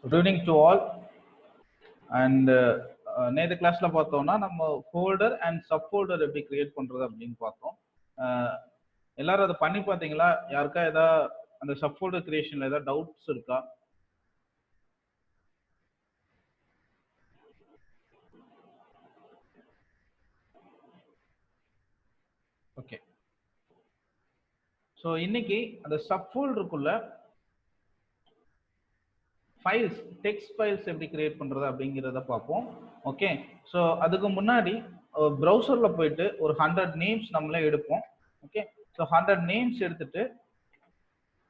Good evening to all. And நேற்று கிளாஸ்ல பார்த்தோம்னா நம்ம ஃபோல்டர் அண்ட் சப் ஃபோல்டர் எப்படி கிரியேட் பண்றது அப்படின்னு பார்த்தோம். எல்லாரும் அதை பண்ணி பார்த்தீங்களா? யாருக்கா ஏதாவது அந்த சப் ஃபோல்டர் கிரியேஷன்ல ஏதாவது டவுட்ஸ் இருக்கா? ஓகே, ஸோ இன்னைக்கு அந்த சப் ஃபோல்டருக்குள்ள ஃபைல்ஸ், டெக்ஸ்ட் ஃபைல்ஸ் எப்படி கிரியேட் பண்றது அப்படிங்கிறத பார்ப்போம். ஓகே, ஸோ அதுக்கு முன்னாடி ப்ரௌசர்ல போயிட்டு ஒரு 100 நேம்ஸ் நம்மளே எடுப்போம். ஓகே, ஸோ 100 நேம்ஸ் எடுத்துட்டு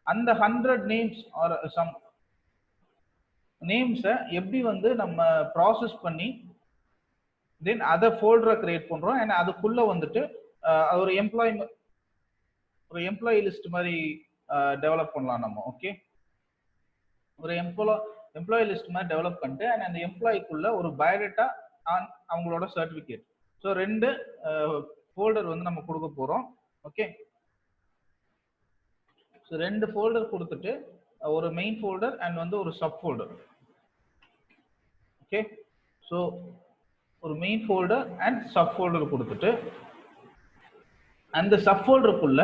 அந்த 100 நேம்ஸ் ஆர் சம் நேம்ஸை எப்படி வந்து நம்ம ப்ராசஸ் பண்ணி தென் அதை ஃபோல்டரை கிரியேட் பண்றோம். அண்ட் அதுக்குள்ள வந்துட்டு ஒரு எம்ப்ளாயி லிஸ்ட் மாதிரி டெவலப் பண்ணலாம் நம்ம. ஓகே, ஒரு எம்ப்ளாயி லிஸ்ட் மாதிரி டெவலப் பண்ணிட்டு அண்ட் அந்த எம்ப்ளாய்க்குள்ள ஒரு பயோடேட்டா அவங்களோட சர்டிஃபிகேட், ஸோ 2 ஃபோல்டர் வந்து நம்ம கொடுக்க போறோம். ஓகே, ஸோ 2 ஃபோல்டர் கொடுத்துட்டு ஒரு மெயின் ஃபோல்டர் அண்ட் வந்து ஒரு சப் ஃபோல்டர். ஓகே, ஸோ ஒரு main folder and sub folder கொடுத்துட்டு அந்த சப் ஃபோல்டருக்குள்ள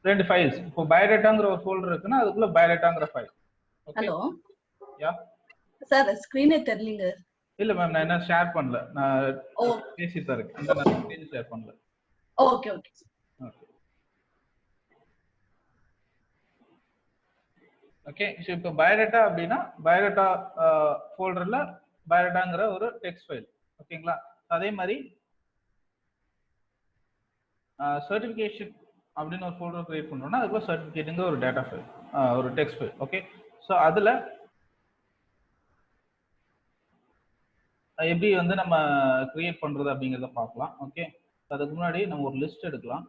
2 ஃபைல்ஸ், இப்போ பயோடேட்டாங்கிற ஒரு ஃபோல்டர் இருக்குன்னா அதுக்குள்ள பயோடேட்டாங்கிற ஃபைல். ஹலோ யா சார், ஸ்கிரீனே தெரியலங்க. இல்ல மேம், நான் என்ன ஷேர் பண்ணல, நான் பேசிட்டு தான் இருக்கேன், நான் ஸ்கிரீன் ஷேர் பண்ணல. ஓகே ஓகே ஓகே, ஸோ இப்போ பயோடேட்டா அப்படின்னா பயோடேட்டா ஃபோல்டர்ல பயோடேட்டாங்கிற ஒரு டெக்ஸ்ட் ஃபைல். ஓகேங்களா? அதே மாதிரி சர்டிஃபிகேஷன் அப்படின்னு ஒரு ஃபோல்டர் கிரியேட் பண்ணோம்னா அதுக்குள்ள சர்டிஃபிகேட்டுங்கிற ஒரு டேட்டா ஃபைல், ஒரு டெக்ஸ்ட் ஃபைல். ஓகே, ஸோ அதில் எப்படி வந்து நம்ம கிரியேட் பண்றது அப்படிங்கிறத பார்க்கலாம். ஓகே, அதுக்கு முன்னாடி நம்ம ஒரு லிஸ்ட் எடுக்கலாம்.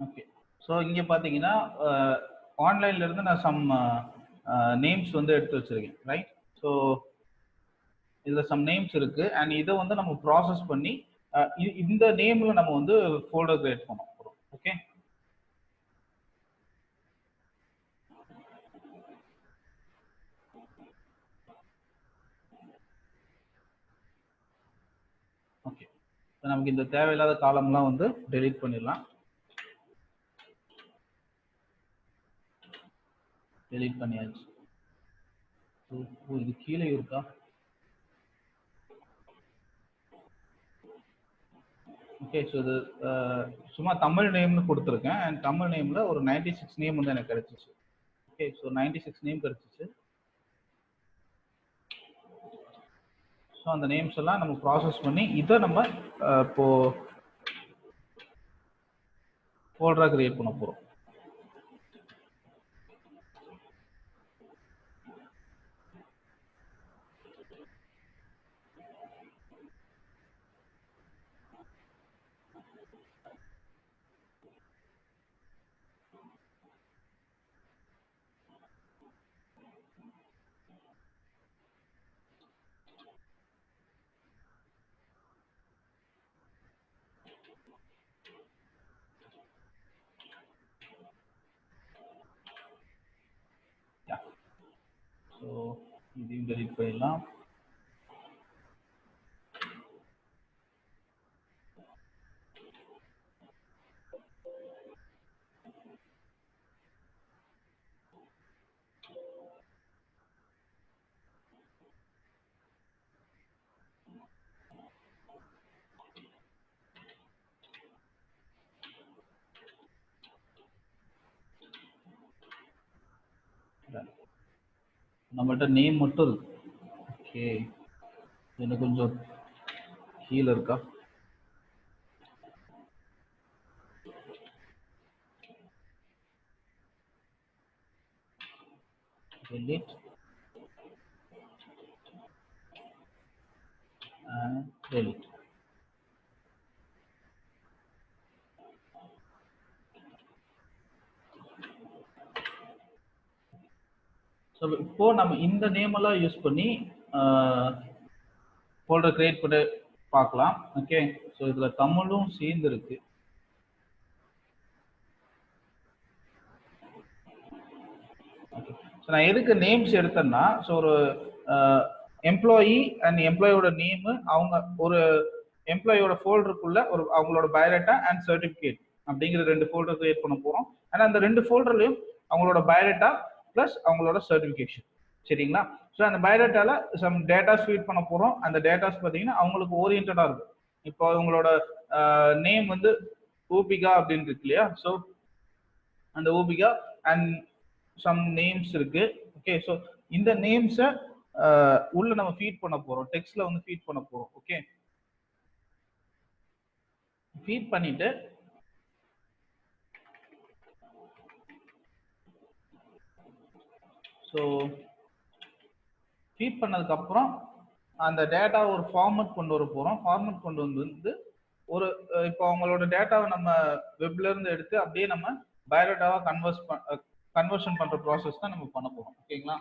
ஓகே, ஸோ இங்கே பார்த்தீங்கன்னா ஆன்லைன்ல இருந்து நான் சம் நேம்ஸ் வந்து எடுத்து வச்சிருக்கேன், ரைட்? ஸோ இதில் சம் நேம்ஸ் இருக்கு அண்ட் இதை வந்து நம்ம ப்ராசஸ் பண்ணி இந்த நேம்ல நம்ம வந்து ஃபோல்டர் கிரியேட் பண்ண போகிறோம். ஓகே, ஓகே, நமக்கு இந்த தேவையில்லாத காலம்லாம் வந்து டெலீட் பண்ணிடலாம். டெலீட் பண்ணியாச்சு. இது கீழே இருக்கா? ஓகே, ஸோ இது சும்மா தமிழ் நேம்னு கொடுத்துருக்கேன் அண்ட் தமிழ் நேம்ல ஒரு 96 நேம் வந்து எனக்கு கிடைச்சிச்சு. ஓகே, ஸோ 96 நேம் கிடைச்சிச்சு. ஸோ அந்த நேம்ஸ் எல்லாம் நம்ம ப்ராசஸ் பண்ணி இதை நம்ம இப்போ ஃபோல்டரா கிரியேட் பண்ண போறோம். ஸோ இதையும் டெலிட் பண்ணிடலாம். நம்மகிட்ட நேம் மட்டும் இருக்கு. ஓகே, எனக்கு கொஞ்சம் கீழே இருக்கா? delete and delete. ஸோ இப்போ நம்ம இந்த நேம் எல்லாம் யூஸ் பண்ணி ஃபோல்டர் கிரியேட் பண்ணி பார்க்கலாம். ஓகே, ஸோ இதுல தமிழும் சேர்ந்து இருக்கு. ஸோ நான் எதுக்கு நேம்ஸ் எடுத்தேன்னா, ஸோ ஒரு எம்ப்ளாயி அண்ட் எம்ப்ளாயோட நேமு, அவங்க ஒரு எம்ப்ளாயோட ஃபோல்டருக்குள்ள ஒரு அவங்களோட பயோடேட்டா அண்ட் சர்டிஃபிகேட் அப்படிங்கிற 2 ஃபோல்டர் கிரியேட் பண்ண போறோம். அண்ட் அந்த 2 ஃபோல்டர்லையும் அவங்களோட பயோடேட்டா பிளஸ் அவங்களோட சர்டிஃபிகேஷன். சரிங்களா? ஸோ அந்த பயோடேட்டால சம் டேட்டாஸ் ஃபீட் பண்ண போறோம். அந்த டேட்டாஸ் பார்த்தீங்கன்னா அவங்களுக்கு ஓரியன்டா இருக்கும். இப்போ அவங்களோட நேம் வந்து ஊபிகா அப்படின்னு இருக்கு இல்லையா? ஸோ அந்த ஊபிகா அண்ட் சம் நேம்ஸ் இருக்கு. ஓகே, ஸோ இந்த நேம்ஸை உள்ள நம்ம ஃபீட் பண்ண போறோம். டெக்ஸ்ட்ல வந்து ஃபீட் பண்ண போறோம். ஓகே, ஃபீட் பண்ணிட்டு ஸோ ஃபீட் பண்ணதுக்கு அப்புறம் அந்த டேட்டா ஒரு ஃபார்மட் கொண்டு வர போறோம். ஃபார்மட் கொண்டு வந்து ஒரு இப்போ அவங்களோட டேட்டாவை நம்ம வெப்ல இருந்து எடுத்து அப்படியே நம்ம பயோடேட்டாவா கன்வர்ஷன் பண்ற ப்ராசஸ் தான் நம்ம பண்ண போறோம். ஓகேங்களா?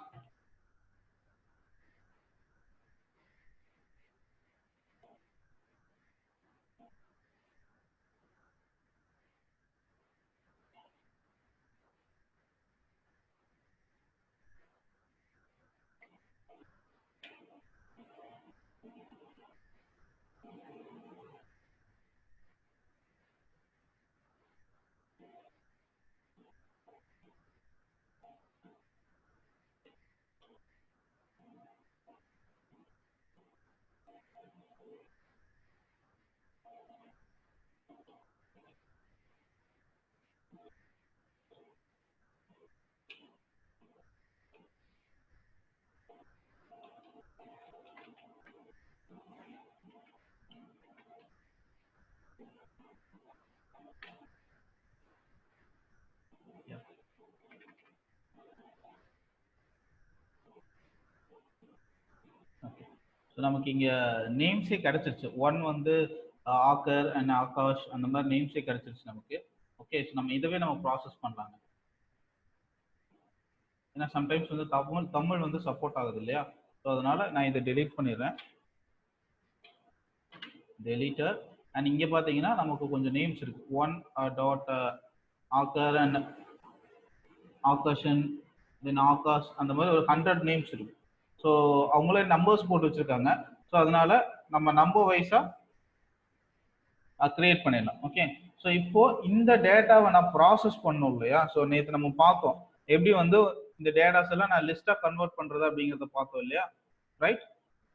ஸோ நமக்கு இங்க நேம்ஸே கிடைச்சிருச்சு. ஒன் வந்து ஆக்கர் அண்ட் ஆகாஷ் அந்த மாதிரி நேம்ஸே கிடைச்சிருச்சு நமக்கு. ஓகே, ஸோ நம்ம இதுவே நம்ம ப்ராசஸ் பண்ணலாங்க. ஏன்னா சம்டைம்ஸ் வந்து தமிழ் வந்து சப்போர்ட் ஆகுது இல்லையா? ஸோ அதனால நான் இதை டெலீட் பண்ணிடுறேன். டெலீட்டர். அண்ட் இங்கே பார்த்தீங்கன்னா நமக்கு கொஞ்சம் நேம்ஸ் இருக்கு. ஒன் டாட் ஆக்கர் அண்ட் ஆகாஷன் தென் ஆகாஷ் அந்த மாதிரி ஒரு 100 நேம்ஸ் இருக்கு. ஸோ அவங்களே நம்பர்ஸ் போட்டு வச்சிருக்காங்க. ஸோ அதனால நம்ம நம்பர் வைஸா கிரியேட் பண்ணிடலாம். ஓகே, ஸோ இப்போ இந்த டேட்டாவை நான் ப்ராசஸ் பண்ணணும் இல்லையா? ஸோ நேற்று நம்ம பார்த்தோம் எப்படி வந்து இந்த டேட்டாஸ் எல்லாம் நான் லிஸ்டா கன்வெர்ட் பண்றது அப்படிங்கிறத பார்த்தோம் இல்லையா? ரைட்.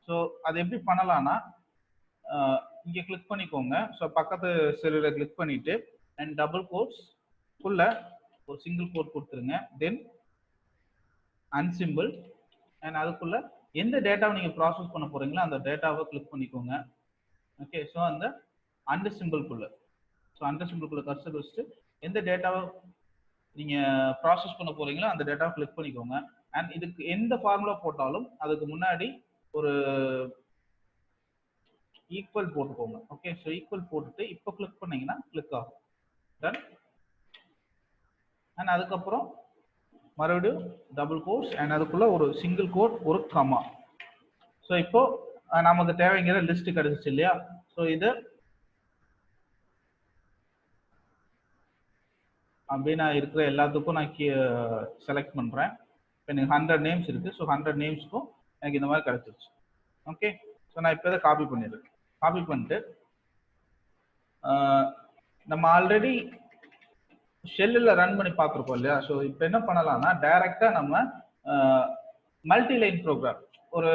ஸோ அது எப்படி பண்ணலாம்னா இங்க கிளிக் பண்ணிக்கோங்க. ஸோ பக்கத்து செல்லுல கிளிக் பண்ணிட்டு அண்ட் டபுள் கோட்ஸ் உள்ள ஒரு சிங்கிள் கோட் கொடுத்துருங்க. தென் அன்சிம்பிள் அண்ட் அதுக்குள்ள எந்த டேட்டாவை நீங்க ப்ராசஸ் பண்ண போறீங்களோ அந்த டேட்டாவை கிளிக் பண்ணிக்கோங்க. ஓகே, ஸோ அந்த அண்ட் சிம்பிள்குள்ள ஸோ அண்டர் சிம்பிளுக்குள்ள கர்சர் வச்சுட்டு எந்த டேட்டாவை நீங்கள் ப்ராசஸ் பண்ண போகிறீங்களோ அந்த டேட்டாவை கிளிக் பண்ணிக்கோங்க. அண்ட் இதுக்கு எந்த ஃபார்முலா போட்டாலும் அதுக்கு முன்னாடி ஒரு ஈக்குவல் போட்டுக்கோங்க. ஓகே, ஸோ ஈக்குவல் போட்டுட்டு இப்போ கிளிக் பண்ணீங்கன்னா கிளிக் ஆகும். டன். அண்ட் அதுக்கப்புறம் மறுபடியும் டபுள் கோட்ஸ் அண்ட் அதுக்குள்ள ஒரு சிங்கிள் கோட் ஒரு கமா. ஸோ இப்போ நமக்கு தேவைங்கிற லிஸ்ட் கிடைச்சிச்சு இல்லையா? ஸோ இது அப்படி நான் இருக்கிற எல்லாத்துக்கும் நான் செலக்ட் பண்ணுறேன். இப்போ எனக்கு 100 நேம்ஸ் இருக்குது. ஸோ 100 நேம்ஸ்க்கும் எனக்கு இந்த மாதிரி கிடைச்சிருச்சு. ஓகே, ஸோ நான் இப்போ இதை காப்பி பண்ணிடுறேன். காப்பி பண்ணிட்டு நம்ம ஆல்ரெடி ஷெல்லில் ரன் பண்ணி பார்த்துருக்கோம் இல்லையா? ஸோ இப்போ என்ன பண்ணலாம்னா டைரெக்டாக நம்ம மல்டி லைன் ப்ரோக்ராம் ஒரு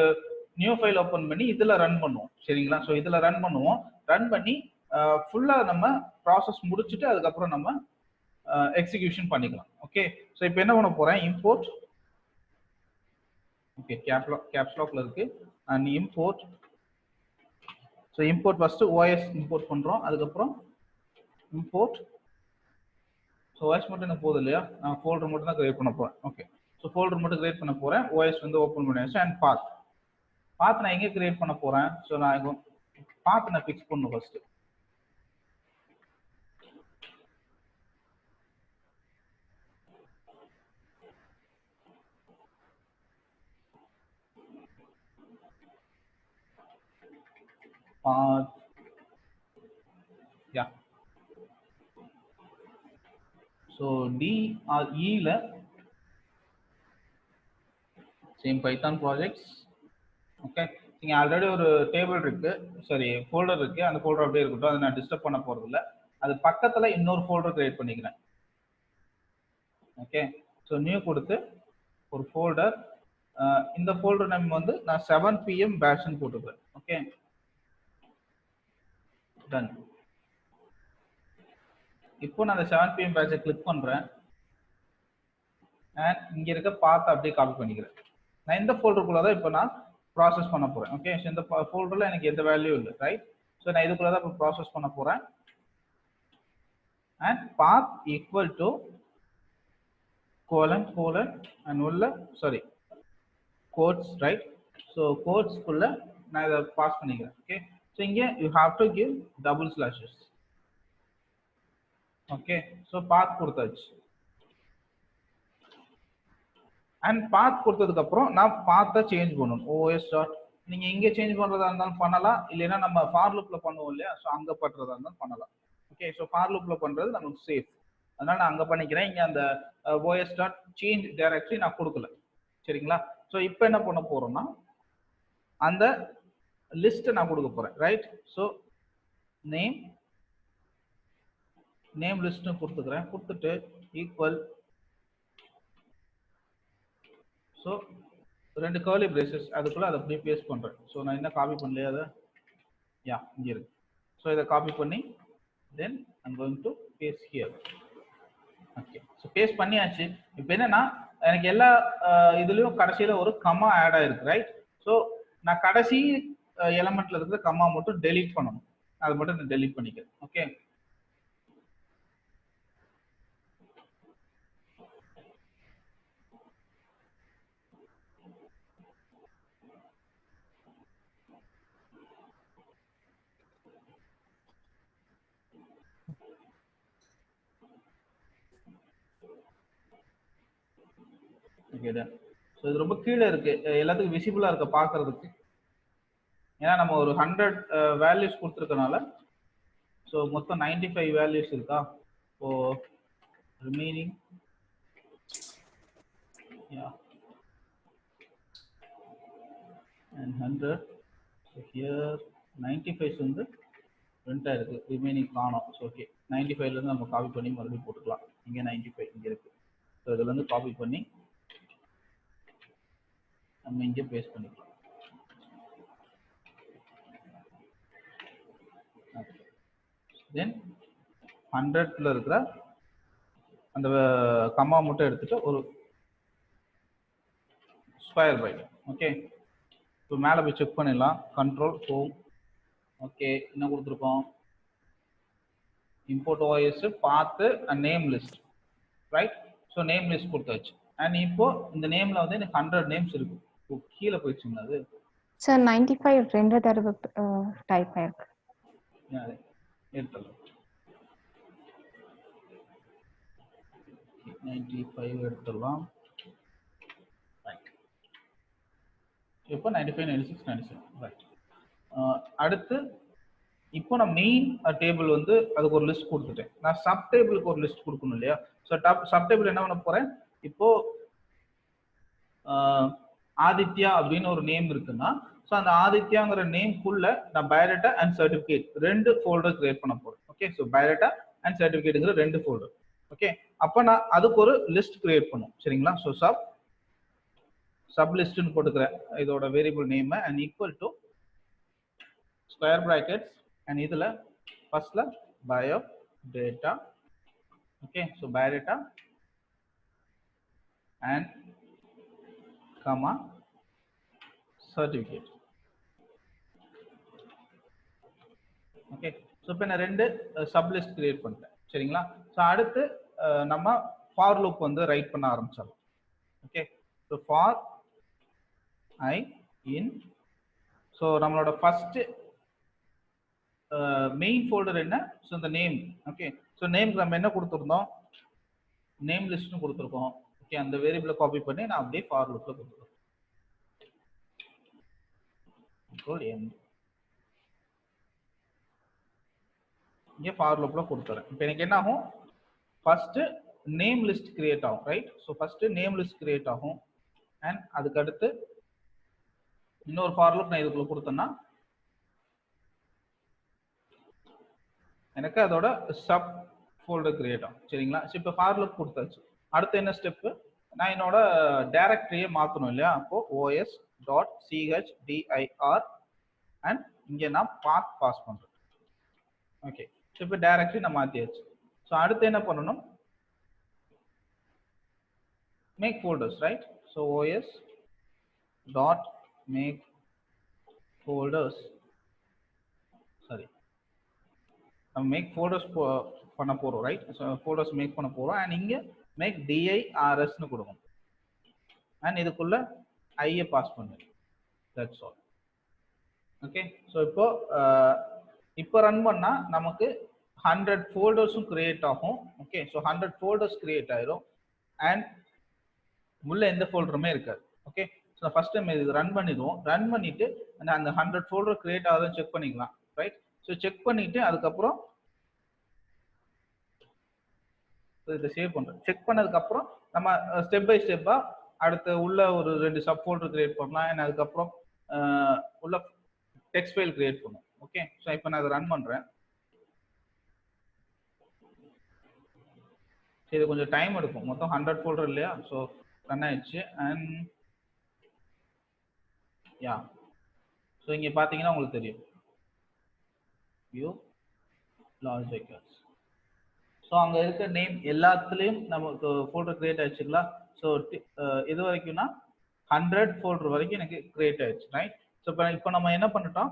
நியூ ஃபைல் ஓப்பன் பண்ணி இதில் ரன் பண்ணுவோம். சரிங்களா? ஸோ இதில் ரன் பண்ணுவோம். ரன் பண்ணி ஃபுல்லாக நம்ம ப்ராசஸ் முடிச்சுட்டு அதுக்கப்புறம் நம்ம எக்ஸிக்யூஷன் பண்ணிக்கலாம். ஓகே, ஸோ இப்போ என்ன பண்ண போகிறேன், இம்போர்ட். ஓகே, கேப்ஸ்லாக்ல இருக்கு and import. So import first OS import பண்ணுறோம். அதுக்கப்புறம் இம்போர்ட். ஸோ ஓஎஸ் மட்டும் எனக்கு போதும் இல்லையா? நான் ஃபோல்டர் மட்டும் தான் கிரியேட் பண்ண போகிறேன். ஓகே, ஸோ ஃபோல்டர் மட்டும் கிரியேட் பண்ண போகிறேன். ஓஎஸ் வந்து ஓப்பன் பண்ணியாச்சு. அண்ட் பாத் நான் எங்கே கிரியேட் பண்ண போகிறேன்? ஸோ நான் பாத் நான் ஃபிக்ஸ் பண்ணணும் first. Yeah. So DRE same Python projects. Okay, நீங்கள் ஆல்ரெடி ஒரு டேபிள் இருக்கு, சாரி ஃபோல்டர் இருக்கு. அந்த ஃபோல்டர் அப்படியே இருக்கட்டும், அதை நான் டிஸ்டர்ப் பண்ண போறது இல்லை. அது பக்கத்தில் இன்னொரு ஃபோல்டர் கிரியேட் பண்ணிக்கிறேன். ஓகே, ஸோ நியூ கொடுத்து ஒரு ஃபோல்டர். இந்த ஃபோல்டர் நேம் வந்து நான் 7 PM பேட்ச்னு போட்டுக்கிறேன். Okay, done. இப்போ நான் அந்த 7 PM பேட்சை கிளிக் பண்றேன். அண்ட் இங்க இருக்க பாத் அப்படியே காப்பி பண்ணிக்கிறேன். நான் இந்த ஃபோல்டருக்குள்ள தான் இப்போ நான் ப்ராசஸ் பண்ண போறேன். ஓகே, ஸோ இந்த ஃபோல்டர்ல எனக்கு எந்த வேல்யூ இல்லை, ரைட்? ஸோ நான் இதுக்குள்ள தான் இப்போ ப்ராசஸ் பண்ண போறேன். And path equal to colon and உள்ள சாரி கோட்ஸ், ரைட்? ஸோ கோட்ஸ்க்குள்ள நான் இதை பாஸ் பண்ணிக்கிறேன். ஓகே, ஸோ இங்கே you have to give double slashes. Okay, so path கொடுத்தாச்சு. அண்ட் பாத் கொடுத்ததுக்கு அப்புறம் நான் பாத்தை சேஞ்ச் பண்ணணும். ஓஎஸ் டாட் நீங்க இங்கே சேஞ்ச் பண்றதா இருந்தாலும் பண்ணலாம், இல்லைன்னா நம்ம ஃபார் லூப்ல பண்ணுவோம் இல்லையா? ஸோ அங்க பண்றதா இருந்தாலும் பண்ணலாம். ஓகே, ஸோ ஃபார் லூப்ல பண்றது நமக்கு சேஃப், அதனால நான் அங்க பண்ணிக்கிறேன். இங்க அந்த ஓஎஸ் டாட் சேஞ்ச் டைரக்டரி நான் கொடுக்கல. சரிங்களா? ஸோ இப்போ என்ன பண்ண போறோம்னா அந்த லிஸ்ட்டை நான் கொடுக்க போறேன், ரைட்? ஸோ நேம் லிஸ்ட்னு கொடுத்துக்கிறேன். கொடுத்துட்டு ஈக்குவல். ஸோ 2 கர்லி பிரேசஸ் அதுக்குள்ள அதை அப்படியே பேஸ்ட் பண்றேன். ஸோ நான் என்ன காப்பி பண்ணலையா அதை? யா, இங்கே இருக்கு. ஸோ இதை காப்பி பண்ணி then I'm going to paste here. Okay, so paste பண்ணியாச்சு. இப்போ என்னன்னா எனக்கு எல்லா இதுலயும் கடைசியில ஒரு கமா ஆட் ஆயிருக்கு, ரைட்? ஸோ நான் கடைசி எலமெண்ட்ல இருக்கிற கமா மட்டும் டெலீட் பண்ணணும். அதை மட்டும் நான் டெலீட் பண்ணிக்கிறேன். ஓகே, ஸோ இது ரொம்ப கீழே இருக்கு, எல்லாத்துக்கும் விசிபிளா இருக்க பாக்குறதுக்கு. ஏன்னா நம்ம ஒரு 100 வேல்யூஸ் கொடுத்துருக்கனால. ஸோ மொத்தம் 95 வேல்யூஸ் இருக்கா? So remaining and 100. So here 95 வந்து பிரிண்ட் ஆயிருக்கு, ரிமைனிங் காணோம். ஸோ ஓகே, 95ல இருந்து நம்ம காப்பி பண்ணி மறுபடியும் போட்டுக்கலாம். இங்கே 95 இங்கே இருக்கு. ஸோ இதுல இருந்து காப்பி பண்ணி நம்ம இங்கே பேஸ்ட் பண்ணிக்கலாம். தென் 100ல இருக்கிற அந்த கம்மா மட்டும் எடுத்துட்டு ஒரு ஸ்கொயர் பைட். ஓகே, இப்போ மேலே போய் செக் பண்ணிடலாம். Control home. ஓகே, என்ன கொடுத்துருக்கோம்? import OS path and name list, right? So name list கொடுத்தாச்சு. And இப்போ இந்த நேம்ல வந்து எனக்கு 100 நேம்ஸ் இருக்கு. கீழ போயிடுச்சுங்க அது. சார் 95 ரெண்டு தடவை டைப் ஆயிருக்கு. எடுத்துடலாம். 95 எடுத்துடலாம். ரைட். இப்போ 95, 96, 97. ரைட். அடுத்து இப்போ நான் மெயின் டேபிள் வந்து அதுக்கு ஒரு லிஸ்ட் கொடுத்துட்டேன். நான் சப் டேபிளுக்கு ஒரு லிஸ்ட் கொடுக்கணும் இல்லையா? ஸோ சப் டேபிள் என்ன பண்ண போறேன்? இப்போ ஆதித்யா அப்படின்னு ஒரு நேம் இருக்குன்னா, ஸோ அந்த ஆதித்யாங்கிற நேம்குள்ள நான் பயோடேட்டா அண்ட் சர்டிஃபிகேட் ரெண்டு ஃபோல்டர் கிரியேட் பண்ண போறேன். ஓகே, ஸோ பயோடேட்டா அண்ட் சர்டிஃபிகேட்டுங்கிற ரெண்டு ஃபோல்டர். ஓகே, அப்போ நான் அதுக்கு ஒரு லிஸ்ட் கிரியேட் பண்ணும். சரிங்களா? ஸோ சப் லிஸ்ட்னு போட்டுக்கிறேன் இதோட variable name and equal to square brackets and இதுல ஃபர்ஸ்ட்ல bio data. Okay, so biodata and comma certificate. Okay, so இப்போ நான் ரெண்டு சப் லிஸ்ட் கிரியேட் பண்ணிட்டேன். சரிங்களா? ஸோ அடுத்து நம்ம ஃபார் லூப் வந்து ரைட் பண்ண ஆரம்பிச்சிடலாம். Okay, so for I in, so நம்மளோட ஃபர்ஸ்ட் மெயின் ஃபோல்டர் என்ன? ஸோ இந்த நேம். ஓகே, ஸோ நேம்க்கு நம்ம என்ன கொடுத்துருந்தோம்? நேம் லிஸ்ட்னு கொடுத்துருக்கோம். ஓகே, அந்த வேரியபிளை காப்பி பண்ணி நான் அப்படியே ஃபார் லூப்ல கொடுத்துருக்கேன். இங்கே ஃபார் லூப்ல கொடுத்துறேன். இப்போ எனக்கு என்ன ஆகும்? ஃபர்ஸ்ட் நேம் லிஸ்ட் கிரியேட் ஆகும். Right? So first name list create ஆகும் அண்ட் அதுக்கு அடுத்து இன்னொரு ஃபார் லூப் நான் இதுக்குள்ள கொடுத்தேன்னா எனக்கு அதோட சப் ஃபோல்டர் கிரியேட் ஆகும். சரிங்களா? ஸோ இப்போ ஃபார் லூப் கொடுத்தாச்சு. அடுத்து என்ன ஸ்டெப்பு? நான் என்னோட டைரக்டரியை மாற்றணும் இல்லையா? அப்போ os.chdr அண்ட் இங்கே நான் பாத் பாஸ் பண்ணுறேன். ஓகே, ஸோ இப்போ டைரக்டரி நான் மாற்றியாச்சு. ஸோ அடுத்து என்ன பண்ணணும்? Make folders. Right? So os.make folders, sorry, நம்ம மேக் ஃபோல்டர்ஸ் பண்ண போறோம். ரைட்? ஸோ ஃபோல்டர்ஸ் மேக் பண்ண போறோம் அண்ட் இங்கே மேக் dirsன்னு கொடுக்கணும் அண்ட் இதுக்குள்ள ஐயை பாஸ் பண்ணு. That's all. ஓகே, ஸோ இப்போ ரன் பண்ணா நமக்கு 100 ஃபோல்டர்ஸும் கிரியேட் ஆகும். ஓகே, ஸோ 100 ஃபோல்டர்ஸ் கிரியேட் ஆயிரும் அண்ட் உள்ள எந்த ஃபோல்டருமே இருக்காது. ஓகே, ஸோ ஃபர்ஸ்ட் டைம் இது ரன் பண்ணிடுவோம். ரன் பண்ணிட்டு அந்த 100 ஃபோல்டர் கிரியேட் ஆகுதுன்னு செக் பண்ணிக்கலாம். ரைட்? ஸோ செக் பண்ணிட்டு அதுக்கப்புறம் இதை சேவ் பண்றோம். செக் பண்ணதுக்கு அப்புறம் நம்ம ஸ்டெப் பை ஸ்டெப்பா அடுத்து உள்ள ஒரு 2 சப் ஃபோல்டர் கிரியேட் பண்ணலாம் அண்ட் அதுக்கப்புறம் உள்ள டெக்ஸ்ட் ஃபைல் கிரியேட் பண்ணும். ஓகே, ஸோ இப்போ நான் அதை ரன் பண்றேன். இது கொஞ்சம் டைம் எடுக்கும். மொத்தம் 100 ஃபோல்டர் இல்லையா? ஸோ ரன் ஆயிடுச்சு அண்ட் யா, ஸோ இங்கே பார்த்தீங்கன்னா உங்களுக்கு தெரியும் வியூ லாஜிக்கல்ஸ். ஸோ அங்கே இருக்க நேம் எல்லாத்துலேயும் நமக்கு ஃபோல்டர் கிரியேட் ஆயிடுச்சுங்களா? ஸோ இது வரைக்கும்னா 100 ஃபோல்டர் வரைக்கும் எனக்கு கிரியேட் ஆயிடுச்சு. ரைட்? ஸோ இப்போ நம்ம என்ன பண்ணிட்டோம்?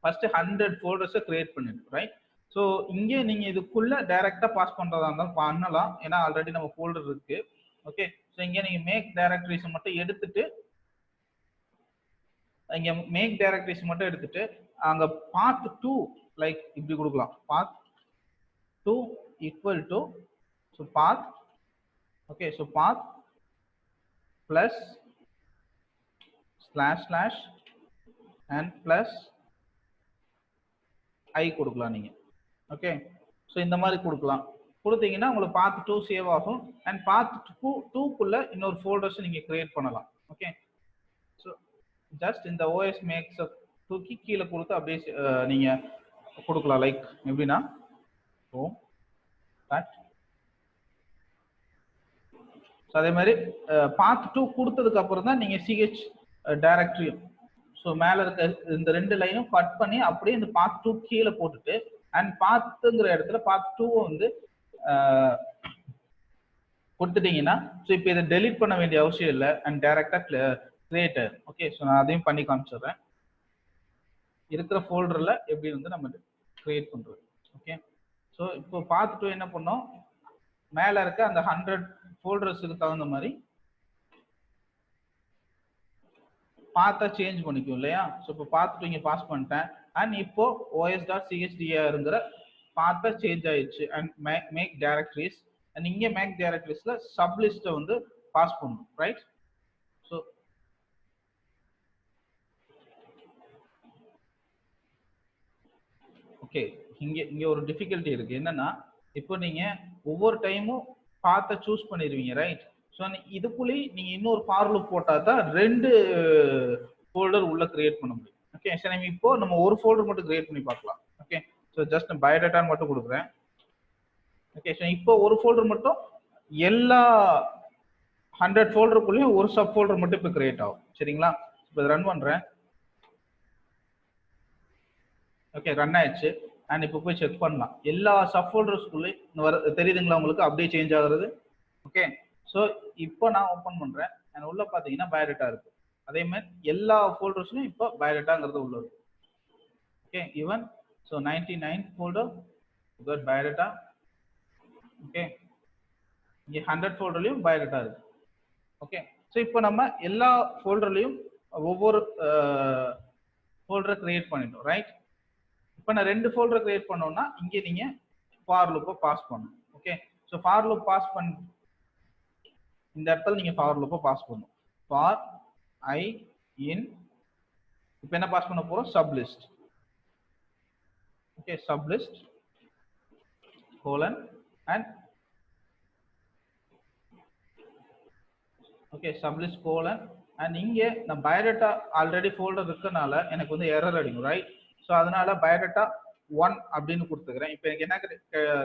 ஃபர்ஸ்ட் 100 ஃபோல்டர்ஸை கிரியேட் பண்ணிட்டோம். ரைட்? ஸோ இங்கே நீங்கள் இதுக்குள்ள டைரக்டா பாஸ் பண்ணுறதா இருந்தாலும் பண்ணலாம், ஏன்னா ஆல்ரெடி நம்ம ஃபோல்டர் இருக்கு. ஓகே, ஸோ இங்கே நீங்கள் மேக் டைரக்டரிஸ் மட்டும் எடுத்துட்டு இங்கே மேக் டைரக்டரிஸ் மட்டும் எடுத்துட்டு அங்கே பாத் 2 லைக் இப்படி கொடுக்கலாம். பாத் 2 equal to, so path, okay, so path plus // and plus I கொடுக்கலாம் நீங்க. ஓகே, ஸோ இந்த மாதிரி கொடுக்கலாம். கொடுத்தீங்கன்னா உங்களுக்கு பாத் 2 சேவ் ஆகும் அண்ட் பாத் 2 இன்னொரு ஃபோல்டர்ஸ் நீங்க கிரியேட் பண்ணலாம். ஓகே, ஸோ ஜஸ்ட் இந்த OS மேக்ஸ் தூக்கி கீழே கொடுத்து அப்படியே நீங்க கொடுக்கலாம். லைக் எப்படின்னா அதே மாதிரி பாத் 2 கொடுத்ததுக்கு அப்புறம் தான் நீங்க CH டைரக்டரியும், ஸோ மேல இருக்க இந்த 2 லைனும் கட் பண்ணி அப்படியே இந்த பாத் 2 கீழே போட்டுட்டு அண்ட் பாத்துங்கிற இடத்துல பாத் 2 வந்து கொடுத்துட்டீங்கன்னா ஸோ இப்போ இதை டெலிட் பண்ண வேண்டிய அவசியம் இல்லை அண்ட் டைரக்டா கிரியேட் ஆயிடும். ஓகே, ஸோ நான் அதையும் பண்ணி காமிச்சிடுறேன். இருக்கிற ஃபோல்டர்ல எப்படி வந்து நம்ம கிரியேட் பண்றது. ஓகே, ஸோ இப்போ பார்த்துட்டு என்ன பண்ணோம், மேலே இருக்க அந்த 100 ஃபோல்டர்ஸுக்கு தகுந்த மாதிரி பார்த்தா சேஞ்ச் பண்ணிக்கும் இல்லையா. ஸோ இப்போ பார்த்துட்டு இங்கே பாஸ் பண்ணிட்டேன். அண்ட் இப்போ os.chdir பார்த்தா சேஞ்ச் ஆயிடுச்சு. அண்ட் மேக் டைரக்டரிஸ், அண்ட் இங்கே மேக் டைரக்டரிஸ்ல சப்லிஸ்ட்டை வந்து பாஸ் பண்ணணும், ரைட். ஸோ ஓகே, இங்கே ஒரு டிஃபிகல்ட்டி இருக்கு. என்னன்னா, இப்போ நீங்க ஒவ்வொரு டைமும் பார்த்த சூஸ் பண்ணிடுவீங்க, ரைட். ஸோ இதுக்குள்ளேயே நீங்க இன்னொரு ஃபார் லூப் போட்டா தான் 2 ஃபோல்டர் உள்ள கிரியேட் பண்ண முடியும். ஓகே, சரி இப்போ நம்ம ஒரு ஃபோல்டர் மட்டும் கிரியேட் பண்ணி பார்க்கலாம். ஓகே, ஸோ ஜஸ்ட் பயோடேட்டான்னு மட்டும் கொடுக்குறேன். ஓகே, ஸோ இப்போ ஒரு ஃபோல்டர் மட்டும் எல்லா 100 ஃபோல்டருக்குள்ளேயும் ஒரு சப் ஃபோல்டர் மட்டும் இப்போ கிரியேட் ஆகும். சரிங்களா, இப்போ ரன் பண்றேன். ஓகே, ரன் ஆயிடுச்சு. அண்ட் இப்போ போய் செக் பண்ணலாம் எல்லா சப் ஃபோல்டர்ஸ்குள்ளேயும் தெரியுதுங்களா உங்களுக்கு அப்படியே சேஞ்ச் ஆகுறது. ஓகே, ஸோ இப்போ நான் ஓப்பன் பண்றேன். அண்ட் உள்ள பார்த்தீங்கன்னா பயோடேட்டா இருக்கு. அதே மாதிரி எல்லா ஃபோல்டர்ஸ்லையும் இப்போ பயோடேட்டாங்கிறது உள்ள இருக்கு. Okay, even so 99 folder got biodata. Okay, இங்கே 100 ஃபோல்டர்லையும் பயோடேட்டா இருக்கு. ஓகே, ஸோ இப்போ நம்ம எல்லா ஃபோல்டர்லையும் ஒவ்வொரு ஃபோல்டரை கிரியேட் பண்ணிட்டோம், ரைட். இப்போ நான் 2 ஃபோல்டர் கிரியேட் பண்ணோம்னா இங்கே நீங்க ஃபார் லூப்பை பாஸ் பண்ணணும். Okay, so for loop pass பண்ண இந்த இடத்துல நீங்க ஃபார் லூப்பை பாஸ் பண்ணணும். ஃபார் ஐ இன் இப்போ என்ன பாஸ் பண்ண போறோம், sublist. Okay, sublist colon and okay sublist colon and இங்கே நான் பயோடேட்டா ஆல்ரெடி ஃபோல்டர் இருக்கனால எனக்கு வந்து எரர் அடிக்கும், ரைட். ஸோ அதனால பயோடேட்டா 1 அப்படின்னு கொடுத்துக்கிறேன். இப்போ எனக்கு என்ன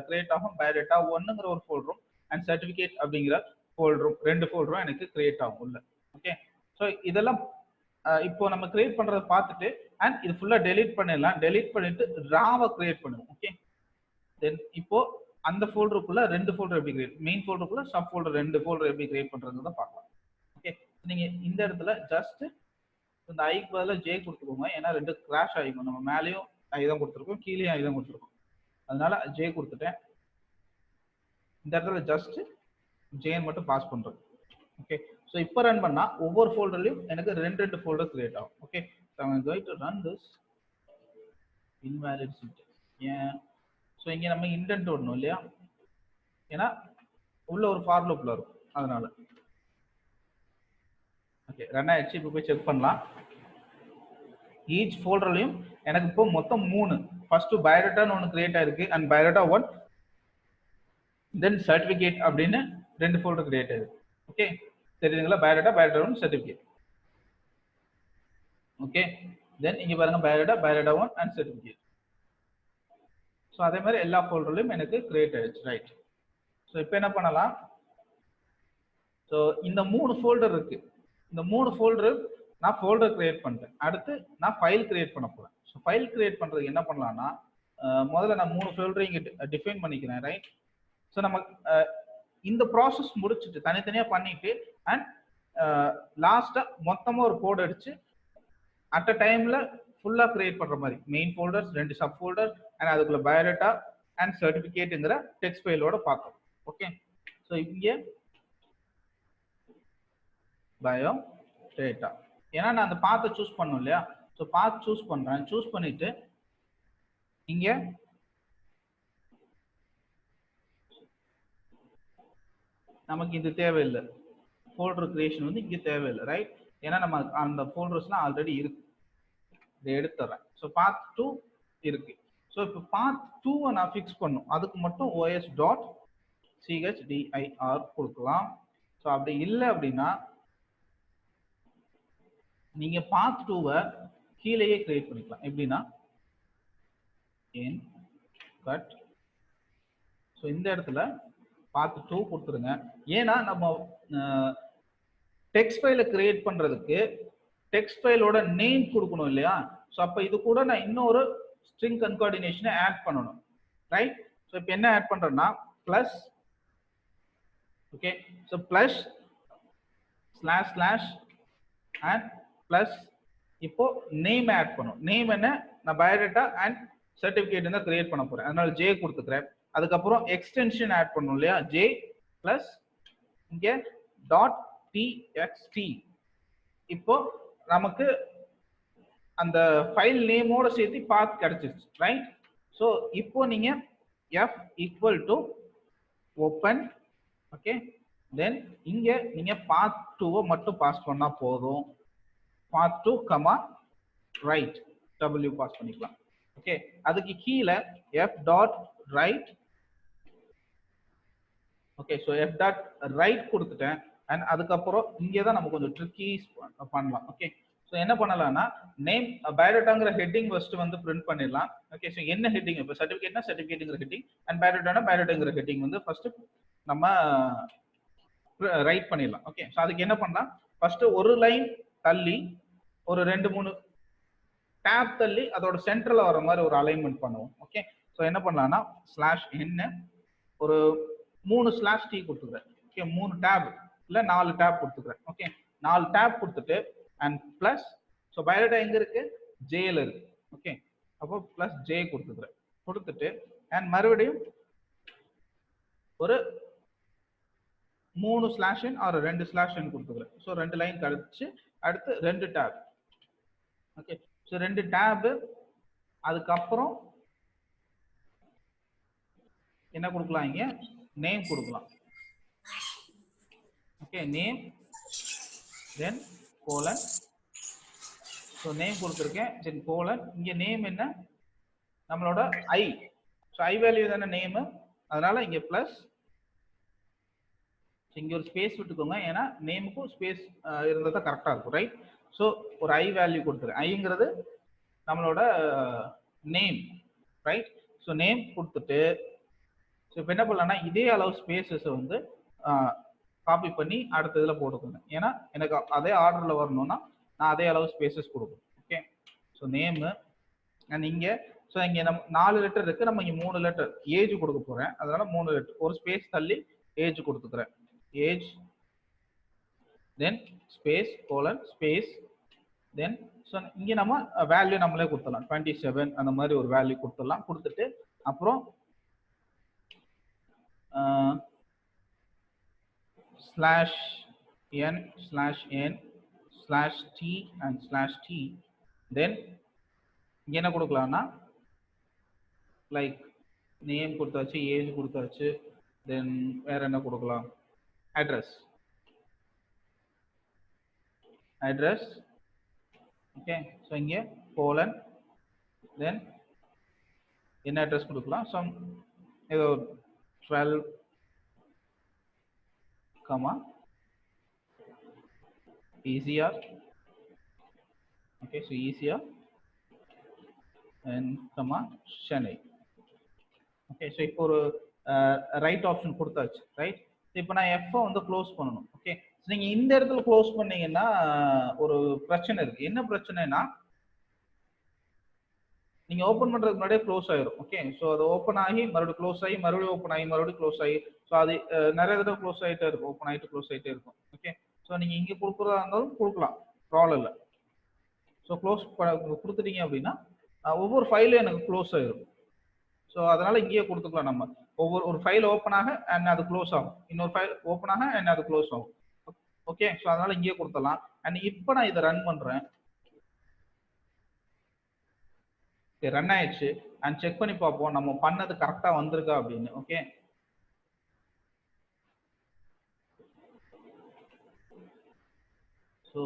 கிரியேட் ஆகும், பயோடேட்டா 1ங்கிற ஒரு ஃபோல்டரும் அண்ட் சர்டிஃபிகேட் அப்படிங்கிற ஃபோல்டரும் 2 ஃபோல்டரும் எனக்கு கிரியேட் ஆகும் உள்ள. ஓகே, ஸோ இதெல்லாம் இப்போ நம்ம கிரியேட் பண்றதை பார்த்துட்டு அண்ட் இது ஃபுல்லா டெலீட் பண்ணிடலாம். டெலீட் பண்ணிட்டு ராவை கிரியேட் பண்ணுவோம். ஓகே, தென் இப்போ அந்த ஃபோல்டருக்குள்ள 2 ஃபோல்டர் எப்படி கிரியேட், மெயின் ஃபோல்டருக்குள்ள சப் ஃபோல்டர் 2 ஃபோல்டர் எப்படி கிரியேட் பண்றதுன்னு பார்க்கலாம். ஓகே, நீங்க இந்த இடத்துல ஜஸ்ட் இந்த ஐக்கு பதிலாக ஜே கொடுத்துக்கோங்க. ஏன்னா 2 கிராஷ் ஆகிக்கும். நம்ம மேலேயும் ஐ தான் கொடுத்துருக்கோம், கீழேயும் ஐ தான் கொடுத்துருக்கோம். அதனால ஜே கொடுத்துட்டேன். இந்த இடத்துல ஜஸ்ட் ஜேன் மட்டும் பாஸ் பண்றோம். ஓகே, ஸோ இப்போ ரன் பண்ணா ஒவ்வொரு ஃபோல்டர்லையும் எனக்கு 2 ஃபோல்டர் கிரியேட் ஆகும். Okay, so I am going to run this invalid syntax. ஏன், ஸோ இங்கே நம்ம இன்டென்ட் விடணும் இல்லையா, ஏன்னா உள்ள ஒரு ஃபார் லூப்ல இருக்கும் அதனால. ஓகே, ரன் ஆயிடுச்சு. இப்போ போய் செக் பண்ணலாம். ஈச் ஃபோல்டர்லையும் எனக்கு இப்போ மொத்தம் 3 ஃபர்ஸ்ட் பயோடேட்டான்னு ஒன்று கிரியேட் ஆயிருக்கு அண்ட் பயோடேட்டா 1 தென் சர்டிஃபிகேட் அப்படின்னு 2 ஃபோல்டர் கிரியேட் ஆயிருக்கு. ஓகே, தெரியுதுங்களா, பயோடேட்டா 1 சர்டிஃபிகேட். ஓகே, தென் இங்க பாருங்க பயோடேட்டா 1 அண்ட் சர்டிஃபிகேட். ஸோ அதே மாதிரி எல்லா ஃபோல்டர்லையும் எனக்கு கிரியேட் ஆயிடுச்சு, ரைட். ஸோ இப்போ என்ன பண்ணலாம், ஸோ இந்த 3 ஃபோல்டர் இருக்கு. இந்த 3 ஃபோல்டர் நான் ஃபோல்டர் கிரியேட் பண்ணிட்டேன். அடுத்து நான் ஃபைல் கிரியேட் பண்ண போறேன். ஸோ ஃபைல் கிரியேட் பண்றதுக்கு என்ன பண்ணலாம்னா, முதல்ல நான் 3 ஃபோல்டர் இங்கே டிஃபைன் பண்ணிக்கிறேன், ரைட். ஸோ நம்ம இந்த ப்ராசஸ் முடிச்சுட்டு தனித்தனியா பண்ணிட்டு அண்ட் லாஸ்டா மொத்தமா ஒரு கோட் அடிச்சு அட் அ டைம்ல ஃபுல்லா கிரியேட் பண்ற மாதிரி main folders 2 sub folder and அதுக்குள்ள பயோடேட்டா அண்ட் சர்டிஃபிகேட்ங்கிற டெக்ஸ்ட் ஃபைலோட பார்க்கணும். ஓகே, ஸோ இங்கே பயோ டேட்டா, ஏன்னா நான் அந்த பாத்தை சூஸ் பண்ணோம் இல்லையா. ஸோ பாத் சூஸ் பண்றேன். சூஸ் பண்ணிட்டு இங்க நமக்கு இது தேவையில்லை, ஃபோல்டர் கிரியேஷன் வந்து இங்கே தேவையில்லை, ரைட். ஏன்னா நம்ம அந்த ஃபோல்டர்ஸ்லாம் ஆல்ரெடி இருக்கு, இதை எடுத்துறேன். ஸோ பாத் 2 இருக்கு. ஸோ இப்போ பாத் 2 நான் ஃபிக்ஸ் பண்ணும், அதுக்கு மட்டும் os.chdir கொடுக்கலாம். ஸோ அப்படி இல்லை அப்படின்னா நீங்க பாத் 2 கீழேயே கிரியேட் பண்ணிக்கலாம். எப்படின்னா கட், ஸோ இந்த இடத்துல பாத் 2 கொடுத்துருங்க. ஏன்னா நம்ம டெக்ஸ்ட் ஃபைலை கிரியேட் பண்றதுக்கு டெக்ஸ்ட் ஃபைலோட நேம் கொடுக்கணும் இல்லையா. ஸோ அப்போ இது கூட நான் இன்னொரு ஸ்ட்ரிங் கன்கார்டினேஷனை ஆட் பண்ணணும், ரைட். ஸோ இப்போ என்ன ஆட் பண்றேன்னா plus, okay, so plus slash slash and plus இப்போ நேம் ஆட் பண்ணும். நேம் என்ன, நான் பயோடேட்டா அண்ட் சர்டிஃபிகேட் தான் கிரியேட் பண்ண போறேன், அதனால ஜே கொடுத்துக்கிறேன். அதுக்கப்புறம் எக்ஸ்டென்ஷன் ஆட் பண்ணணும் இல்லையா, ஜே பிளஸ் இங்க டாட் டிஎக்ஸ்டி. இப்போ நமக்கு அந்த ஃபைல் நேமோட சேர்த்து பாத் கிடைச்சிருச்சு, ரைட்? ஸோ இப்போ நீங்க f equal to open, okay, then இங்க நீங்க path 2 மட்டும் பாஸ் பண்ணா போதும். path 2 comma right w pass பண்ணிக்கலாம். ஓகே, அதுக்கு கீழே f dot right. Okay, so f dot right கொடுத்துட்டேன். அண்ட் அதுக்கப்புறம் இங்கே தான் நம்ம கொஞ்சம் ட்ரிக்கி பண்ணலாம். ஓகே, ஸோ என்ன பண்ணலாம்னா நேம் பயோடேட்டாங்கிற ஹெட்டிங் ஃபர்ஸ்ட் வந்து பிரிண்ட் பண்ணிடலாம். ஓகே, ஸோ என்ன ஹெட்டிங், இப்போ சர்டிஃபிகேட்னா சர்டிஃபிகேட்டுங்கிற ஹெட்டிங் அண்ட் பயோடேட்டானா பயோடேட்டாங்கிற ஹெட்டிங் வந்து ஃபர்ஸ்ட் நம்ம ரைட் பண்ணிடலாம். ஓகே, ஸோ அதுக்கு என்ன பண்ணலாம், ஃபர்ஸ்ட் ஒரு லைன் தள்ளி ஒரு 2-3 டேப் தள்ளி அதோட சென்டர்ல வர மாதிரி ஒரு அலைன்மெண்ட் பண்ணுவோம். ஓகே, ஸோ என்ன பண்ணலாம்னா ஸ்லாஷ் என்ன ஒரு 3 ஸ்லாஷ் டி கொடுத்துக்கிறேன். ஓகே, 3 டேப் இல்லை 4 டேப் கொடுத்துக்கிறேன். ஓகே, 4 டேப் கொடுத்துட்டு அண்ட் பிளஸ், ஸோ பயோடேட்டா எங்க இருக்கு, ஜேல இருக்கு. ஓகே, அப்போ பிளஸ் ஜே கொடுத்துக்கிறேன். கொடுத்துட்டு அண்ட் மறுபடியும் ஒரு 3 ஸ்லாஷ் இன் ஆர் 2 ஸ்லாஷ் இன் கொடுத்துக்கிறேன். ஸோ 2 லைன் கழிச்சு அடுத்து 2 டேப். Okay, so 2 tape. அதுக்கப்புறம் என்ன கொடுக்கலாம், இங்க நேம் கொடுக்கலாம். ஓகே, நேம் தென் கோலன். ஸோ நேம் கொடுத்துருக்கேன், தென் கோலன். இங்க நேம் என்ன, நம்மளோட ஐ. ஸோ ஐ வேல்யூ தானே நேம், அதனால இங்க பிளஸ். இங்க ஒரு ஸ்பேஸ் விட்டுக்கோங்க, ஏன்னா நேமுக்கும் ஸ்பேஸ் இருந்தால் தான் கரெக்டாக இருக்கும், ரைட்? ஸோ ஒரு ஐ வேல்யூ கொடுத்துருக்கேன். ஐங்கிறது நம்மளோட நேம், ரைட்? ஸோ நேம் கொடுத்துட்டு ஸோ இப்போ என்ன பண்ணலாம்னா இதே அளவு ஸ்பேசஸை வந்து காப்பி பண்ணி அடுத்த இதில் போட்டுக்கோங்க. ஏன்னா எனக்கு அதே ஆர்டரில் வரணும்னா நான் அதே அளவு ஸ்பேசஸ் கொடுக்கணும். ஓகே, ஸோ நேமு அண்ட் இங்கே, ஸோ இங்கே நம்ம 4 லெட்டர் இருக்குது, நம்ம இங்கே 3 லெட்டர் ஏஜ் கொடுக்க போகிறேன். அதனால 3 லெட்டர் ஒரு ஸ்பேஸ் தள்ளி ஏஜ் கொடுத்துக்கிறேன். ஏஜ் தென் ஸ்பேஸ் கோலன் ஸ்பேஸ் தென். ஸோ இங்கே நம்ம வேல்யூ நம்மளே கொடுத்துடலாம், 27 அந்த மாதிரி ஒரு வேல்யூ கொடுத்துடலாம். கொடுத்துட்டு அப்புறம் slash N slash N slash T and slash T. Then இங்கே என்ன கொடுக்கலாம்னா லைக் நேம் கொடுத்தாச்சு, ஏஜ் கொடுத்தாச்சு, தென் வேற என்ன கொடுக்கலாம், அட்ரஸ். அட்ரஸ் ஓகே, ஸோ இங்கே கோலன் தென் என்ன அட்ரஸ் கொடுக்கலாம், ஸோ ஏதோ 12 comma ECR. Okay, so ECR and comma Chennai. Okay, so இப்போ ஒரு ரைட் ஆப்ஷன் கொடுத்தாச்சு, ரைட்? இப்போ நான் எஃப்ஐ வந்து க்ளோஸ் பண்ணணும். ஓகே, நீங்க இந்த இடத்துல க்ளோஸ் பண்ணீங்கன்னா ஒரு பிரச்சனை இருக்கு. என்ன பிரச்சனைனா நீங்க ஓபன் பண்றதுக்கு முன்னாடியே க்ளோஸ் ஆயிரும். ஓகே, ஸோ அது ஓப்பன் ஆகி மறுபடியும் க்ளோஸ் ஆகி மறுபடியும் ஓப்பன் ஆகி மறுபடியும் க்ளோஸ் ஆகி, ஸோ அது நிறைய தடவை க்ளோஸ் ஆகிட்டே இருக்கும், ஓப்பன் ஆகிட்டு க்ளோஸ் ஆகிட்டே இருக்கும். ஓகே, ஸோ நீங்க இங்க கொடுக்குறதா இருந்தாலும் கொடுக்கலாம், ப்ராப்ளம் இல்லை. ஸோ க்ளோஸ் கொடுத்துட்டீங்க அப்படின்னா ஒவ்வொரு ஃபைலும் எனக்கு க்ளோஸ் ஆயிரும். ஸோ அதனால இங்கேயே கொடுத்துக்கலாம். நம்ம ஒரு ஃபைல் ஓப்பன் ஆக அண்ட் அது க்ளோஸ் ஆகும், இன்னொரு ஃபைல் ஓப்பன் ஆக அண்ட் அது க்ளோஸ் ஆகும். ஓகே, ஸோ அதனால இங்கேயே கொடுத்துடலாம். அண்ட் இப்போ நான் இதை ரன் பண்றேன். ரன் ஆயிடுச்சு அண்ட் செக் பண்ணி பார்ப்போம் நம்ம பண்ணது கரெக்டா வந்திருக்கா அப்படின்னு. ஓகே, ஸோ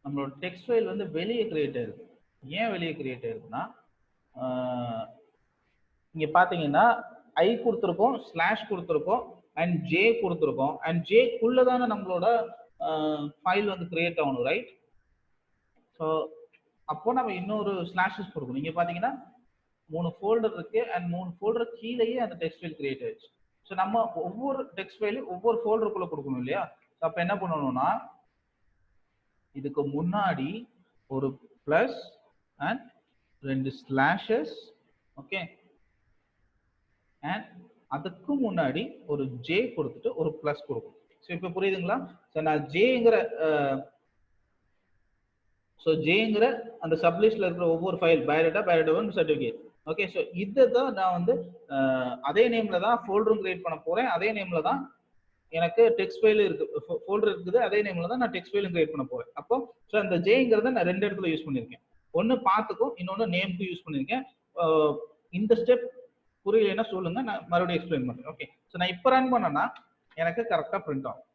நம்மளோட டெக்ஸ்ட் ஃபைல் வந்து வெளியே கிரியேட் ஆயிருக்கு. ஏன் வெளியே கிரியேட் ஆயிருக்குன்னா இங்க பாத்தீங்கன்னா ஐ கொடுத்துருக்கோம், ஸ்லாஷ் கொடுத்துருக்கோம் அண்ட் ஜே கொடுத்துருக்கோம். அண்ட் ஜேக்குள்ள தானே நம்மளோட ஃபைல் வந்து கிரியேட் ஆகணும், ரைட்? ஸோ அப்போ நம்ம இன்னொரு ஸ்லாஷஸ் கொடுக்கணும். இங்க பாத்தீங்கன்னா 3 ஃபோல்டர் இருக்கு அண்ட் 3 ஃபோல்டர் கீழேயே அந்த டெக்ஸ்ட் ஃபைல் கிரியேட் ஆயிடுச்சு. ஸோ நம்ம ஒவ்வொரு டெக்ஸ்ட் ஃபைலையும் ஒவ்வொரு ஃபோல்டருக்குள்ள கொடுக்கணும் இல்லையா? அப்ப என்ன பண்ணணும்னா இதுக்கு முன்னாடி ஒரு plus and 2 slashes, okay, and அதுக்கு முன்னாடி ஒரு ஜே கொடுத்துட்டு ஒரு பிளஸ் கொடுக்கணும். ஸோ இப்போ புரியுதுங்களா? ஸோ நான் ஜேங்கிற ஸோ ஜேங்கிற அந்த சப்லிஸ்ட்ல இருக்கிற ஒவ்வொரு file biodata 1 certificate okay. So இதை தான் நான் வந்து அதே நேம்ல தான் ஃபோல்டரும் கிரியேட் பண்ண போறேன். அதே நேம்ல தான் எனக்கு டெக்ஸ்ட் ஃபைல் இருக்கு, ஃபோல்டர் இருக்குது. அதே நேம்ல தான் நான் டெக்ஸ்ட் ஃபைலும் கிரியேட் பண்ண போறேன். அப்போ ஸோ அந்த ஜேங்கிறத நான் 2 இடத்துல யூஸ் பண்ணியிருக்கேன். ஒன்னு பாத்துக்கும், இன்னொன்னு நேம்க்கு யூஸ் பண்ணியிருக்கேன். இந்த ஸ்டெப் புரியலைன்னா சொல்லுங்க, நான் மறுபடியும் எக்ஸ்பிளைன் பண்றேன். ஓகே. ஸோ நான் இப்போ ரன் பண்ணேன்னா எனக்கு கரெக்டா பிரிண்ட் ஆகும்.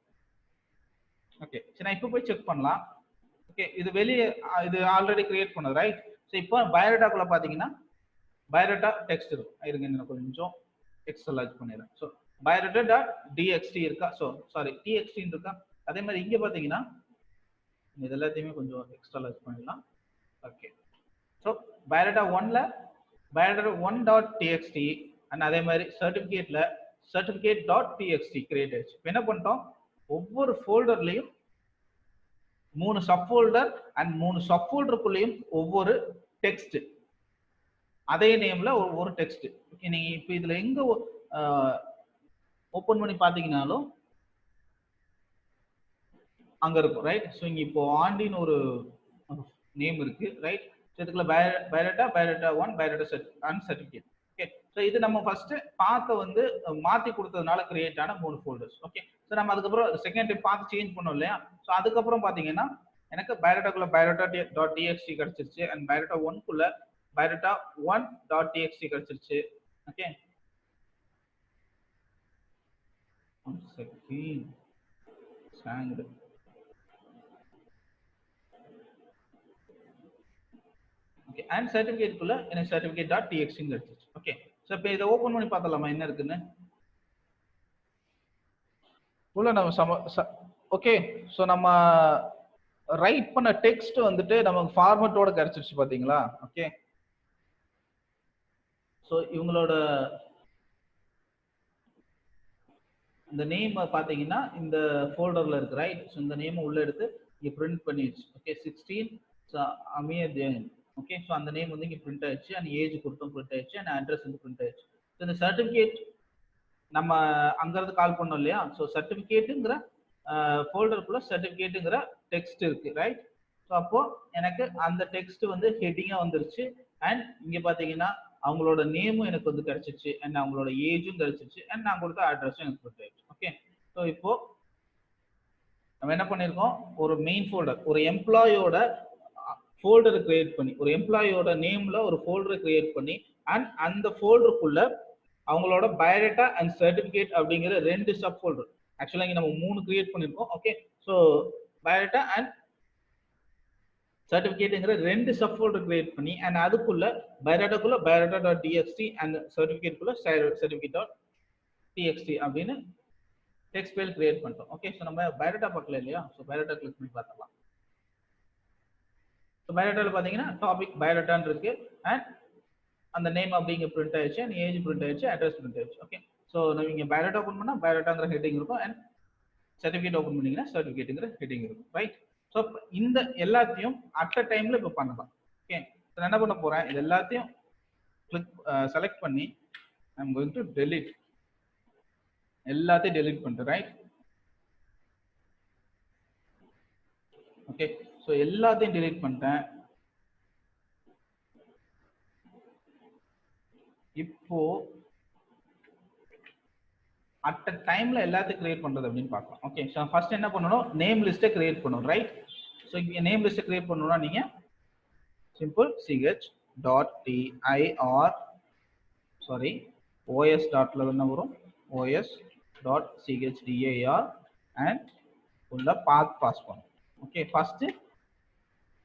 ஓகே. சரி, நான் இப்போ போய் செக் பண்ணலாம். ஓகே, இது வெளியே இது ஆல்ரெடி கிரியேட் பண்ணது, ரைட்? ஸோ இப்போ பயோடேட்டாக்குள்ள பாத்தீங்கன்னா பயோடேட்டா டெக்ஸ்ட் இருக்கும். இருங்க, நான் கொஞ்சம் எக்ஸ்ட்ரா பண்ணிடுறேன். ஸோ பயோடேட்டா டாட் டிஎக்ஸ்டி இருக்கா? ஸோ சாரி, டிஎக்ஸ்டி இருக்கா? அதே மாதிரி இங்க பாத்தீங்கன்னா இது எல்லாத்தையுமே கொஞ்சம் எக்ஸ்ட்ரா லார்ஜ் பண்ணிடலாம். ஓகே. ஸோ பயோடேட்டா 1ல பயோடேட்டா 1 டாட் டிஎக்ஸ்டி அண்ட் அதே மாதிரி சர்டிஃபிகேட்ல சர்டிஃபிகேட் டாட் டிஎக்ஸ்டி கிரியேட் ஆயிடுச்சு. இப்போ என்ன பண்ணிட்டோம், ஒவ்வொரு ஃபோல்டர்லையும் 3 சப் ஃபோல்டர் அண்ட் 3 சப் ஃபோல்டருக்குள்ளேயும் ஒவ்வொரு டெக்ஸ்ட், அதே நேம்ல ஒரு டெக்ஸ்ட். நீங்க இப்போ இதுல எங்க ஓபன் பண்ணி பாத்தீங்கன்னாலும் அங்க இருக்கும், ரைட்? ஸோ இங்க இப்போ ஆண்டின்னு ஒரு நேம் இருக்கு, ரைட்? இதுக்குள்ள biodata 1 biodata and certificate. Okay. So இது நம்ம ஃபர்ஸ்ட் பாத்தை வந்து மாத்தி கொடுத்ததுனால கிரியேட் ஆன 3 ஃபோல்டர்ஸ். ஓகே. ஸோ நம்ம அதுக்கப்புறம் செகண்ட் டைம் பாத்து சேஞ்ச் பண்ணோம் இல்லையா? ஸோ அதுக்கப்புறம் பாத்தீங்கன்னா எனக்கு பயோடேட்டாக்குள்ள பயோடேட்டா டாட் டிஎக்ஸ்டி கிடைச்சிருச்சு அண்ட் பயோடேட்டா 1க்குள்ள பயோடேட்டா 1 டாட் டிஎக்ஸ்டி கிடைச்சிருச்சு. ஓகே. ஓகே. அண்ட் சர்டிஃபிகேட்குள்ள எனக்கு சர்டிஃபிகேட் டாட் டிஎக்ஸ்டி கிடைச்சிருச்சு. ஓகே. ஸோ இப்போ இதை ஓபன் பண்ணி பார்த்தலாமா என்ன இருக்குன்னு? உள்ள நம்ம ஓகே. ஸோ நம்ம ரைட் பண்ண டெக்ஸ்ட் வந்துட்டு நமக்கு ஃபார்மட்டோட கிடைச்சிருச்சு பாத்தீங்களா? ஓகே. ஸோ இவங்களோட இந்த நேம் பாத்தீங்கன்னா இந்த ஃபோல்டர்ல இருக்கு, ரைட்? ஸோ இந்த நேம் உள்ள எடுத்து இங்க பிரிண்ட் பண்ணிடுச்சு. Okay. 16 Aamir Jain. Okay. So அந்த நேம் வந்து இங்க பிரிண்ட் ஆயிடுச்சு அண்ட் ஏஜ் கொடுத்தும் பிரிண்ட் ஆயிடுச்சு அண்ட் அட்ரஸ் வந்து பிரிண்ட் ஆயிடுச்சு. ஸோ இந்த சர்டிஃபிகேட் நம்ம அங்கிருந்து கால் பண்ணோம் இல்லையா? ஸோ சர்டிஃபிகேட்டுங்கிற ஃபோல்டருக்குள்ள சர்டிஃபிகேட்டுங்கிற டெக்ஸ்ட் இருக்கு, ரைட்? ஸோ அப்போ எனக்கு அந்த டெக்ஸ்ட் வந்து ஹெட்டிங்கா வந்துருச்சு அண்ட் இங்க பாத்தீங்கன்னா அவங்களோட நேமும் எனக்கு வந்து கிடைச்சிச்சு அண்ட் அவங்களோட ஏஜும் கிடைச்சிச்சு அண்ட் நான் கொடுத்த அட்ரஸும் எனக்கு கொடுத்தாச்சு. ஓகே. ஸோ இப்போ நம்ம என்ன பண்ணிருக்கோம், ஒரு மெயின் ஃபோல்டர், ஒரு எம்ப்ளாயோட ஃபோல்டரை கிரியேட் பண்ணி, ஒரு எம்ப்ளாயோட நேம்ல ஒரு ஃபோல்டரை கிரியேட் பண்ணி அண்ட் அந்த ஃபோல்டருக்குள்ள அவங்களோட பயோடேட்டா அண்ட் சர்டிஃபிகேட் அப்படிங்கிற 2 சப் ஃபோல்டர், ஆக்சுவலா இங்க நம்ம 3 கிரியேட் பண்ணிருக்கோம். ஓகே. ஸோ பயோடேட்டா அண்ட் சர்டிஃபிகேட்ங்கிற 2 சப் ஃபோல்டர் கிரியேட் பண்ணி அண்ட் அதுக்குள்ள பயோடேட்டாக்குள்ள பயோடேட்டா டாட் டிஎக்ஸ்டி அண்ட் சர்டிஃபிகேட்குள்ள சர்டிஃபிகேட் டாட் டிஎக்ஸ்டி அப்படின்னு டெக்ஸ்ட் ஃபைல் கிரியேட் பண்ணிட்டோம். ஓகே. ஸோ நம்ம பயோடேட்டா பார்க்கல இல்லையா? ஸோ பயோடேட்டா கிளிக் பண்ணி பார்த்துக்கலாம். ஸோ பயோடேட்டால பாத்தீங்கன்னா டாபிக் பயோடேட்டான்னு இருக்கு அண்ட் அந்த நேம் அப்படிங்க பிரிண்ட் ஆயிடுச்சு அண்ட் ஏஜ் பிரிண்ட் ஆயிடுச்சு, அட்ரஸ் பிரிண்ட் ஆயிடுச்சு. ஓகே. ஸோ நம்ம இங்க பயோடேட்டா ஓப்பன் பண்ணா பயோடேட்டாங்கிற ஹெட்டிங் இருக்கும் அண்ட் சர்டிஃபிகேட் ஓப்பன் பண்ணீங்கன்னா சர்டிஃபிகேட்டுங்கிற ஹெட்டிங் இருக்கும், ரைட்? ஸோ இந்த எல்லாத்தையும் அட் அ டைம்ல இப்போ பண்ணலாம். ஓகே. நான் என்ன பண்ண போறேன், இது எல்லாத்தையும் செலக்ட் பண்ணி ஐம் கோயிங் டு டெலீட், எல்லாத்தையும் டெலீட் பண்ணிட்டு, ரைட்? ஓகே. ஸோ எல்லாத்தையும் டெலீட் பண்ணிட்டேன். இப்போ அட் அ டைம்ல எல்லாத்தையும் கிரியேட் பண்றது அப்படின்னு பார்க்கலாம். ஓகே. ஸோ ஃபர்ஸ்ட் என்ன பண்ணணும், நேம் லிஸ்ட்டை கிரியேட் பண்ணணும், ரைட்? ஸோ இங்கே நேம் லிஸ்ட்டை கிரியேட் பண்ணணும்னா நீங்க simple ch dot dir sorry os டாட்ல என்ன வரும், os டாட் chdir அண்ட் உள்ள பாத் பாஸ் பண்ணணும். ஓகே. ஃபர்ஸ்ட்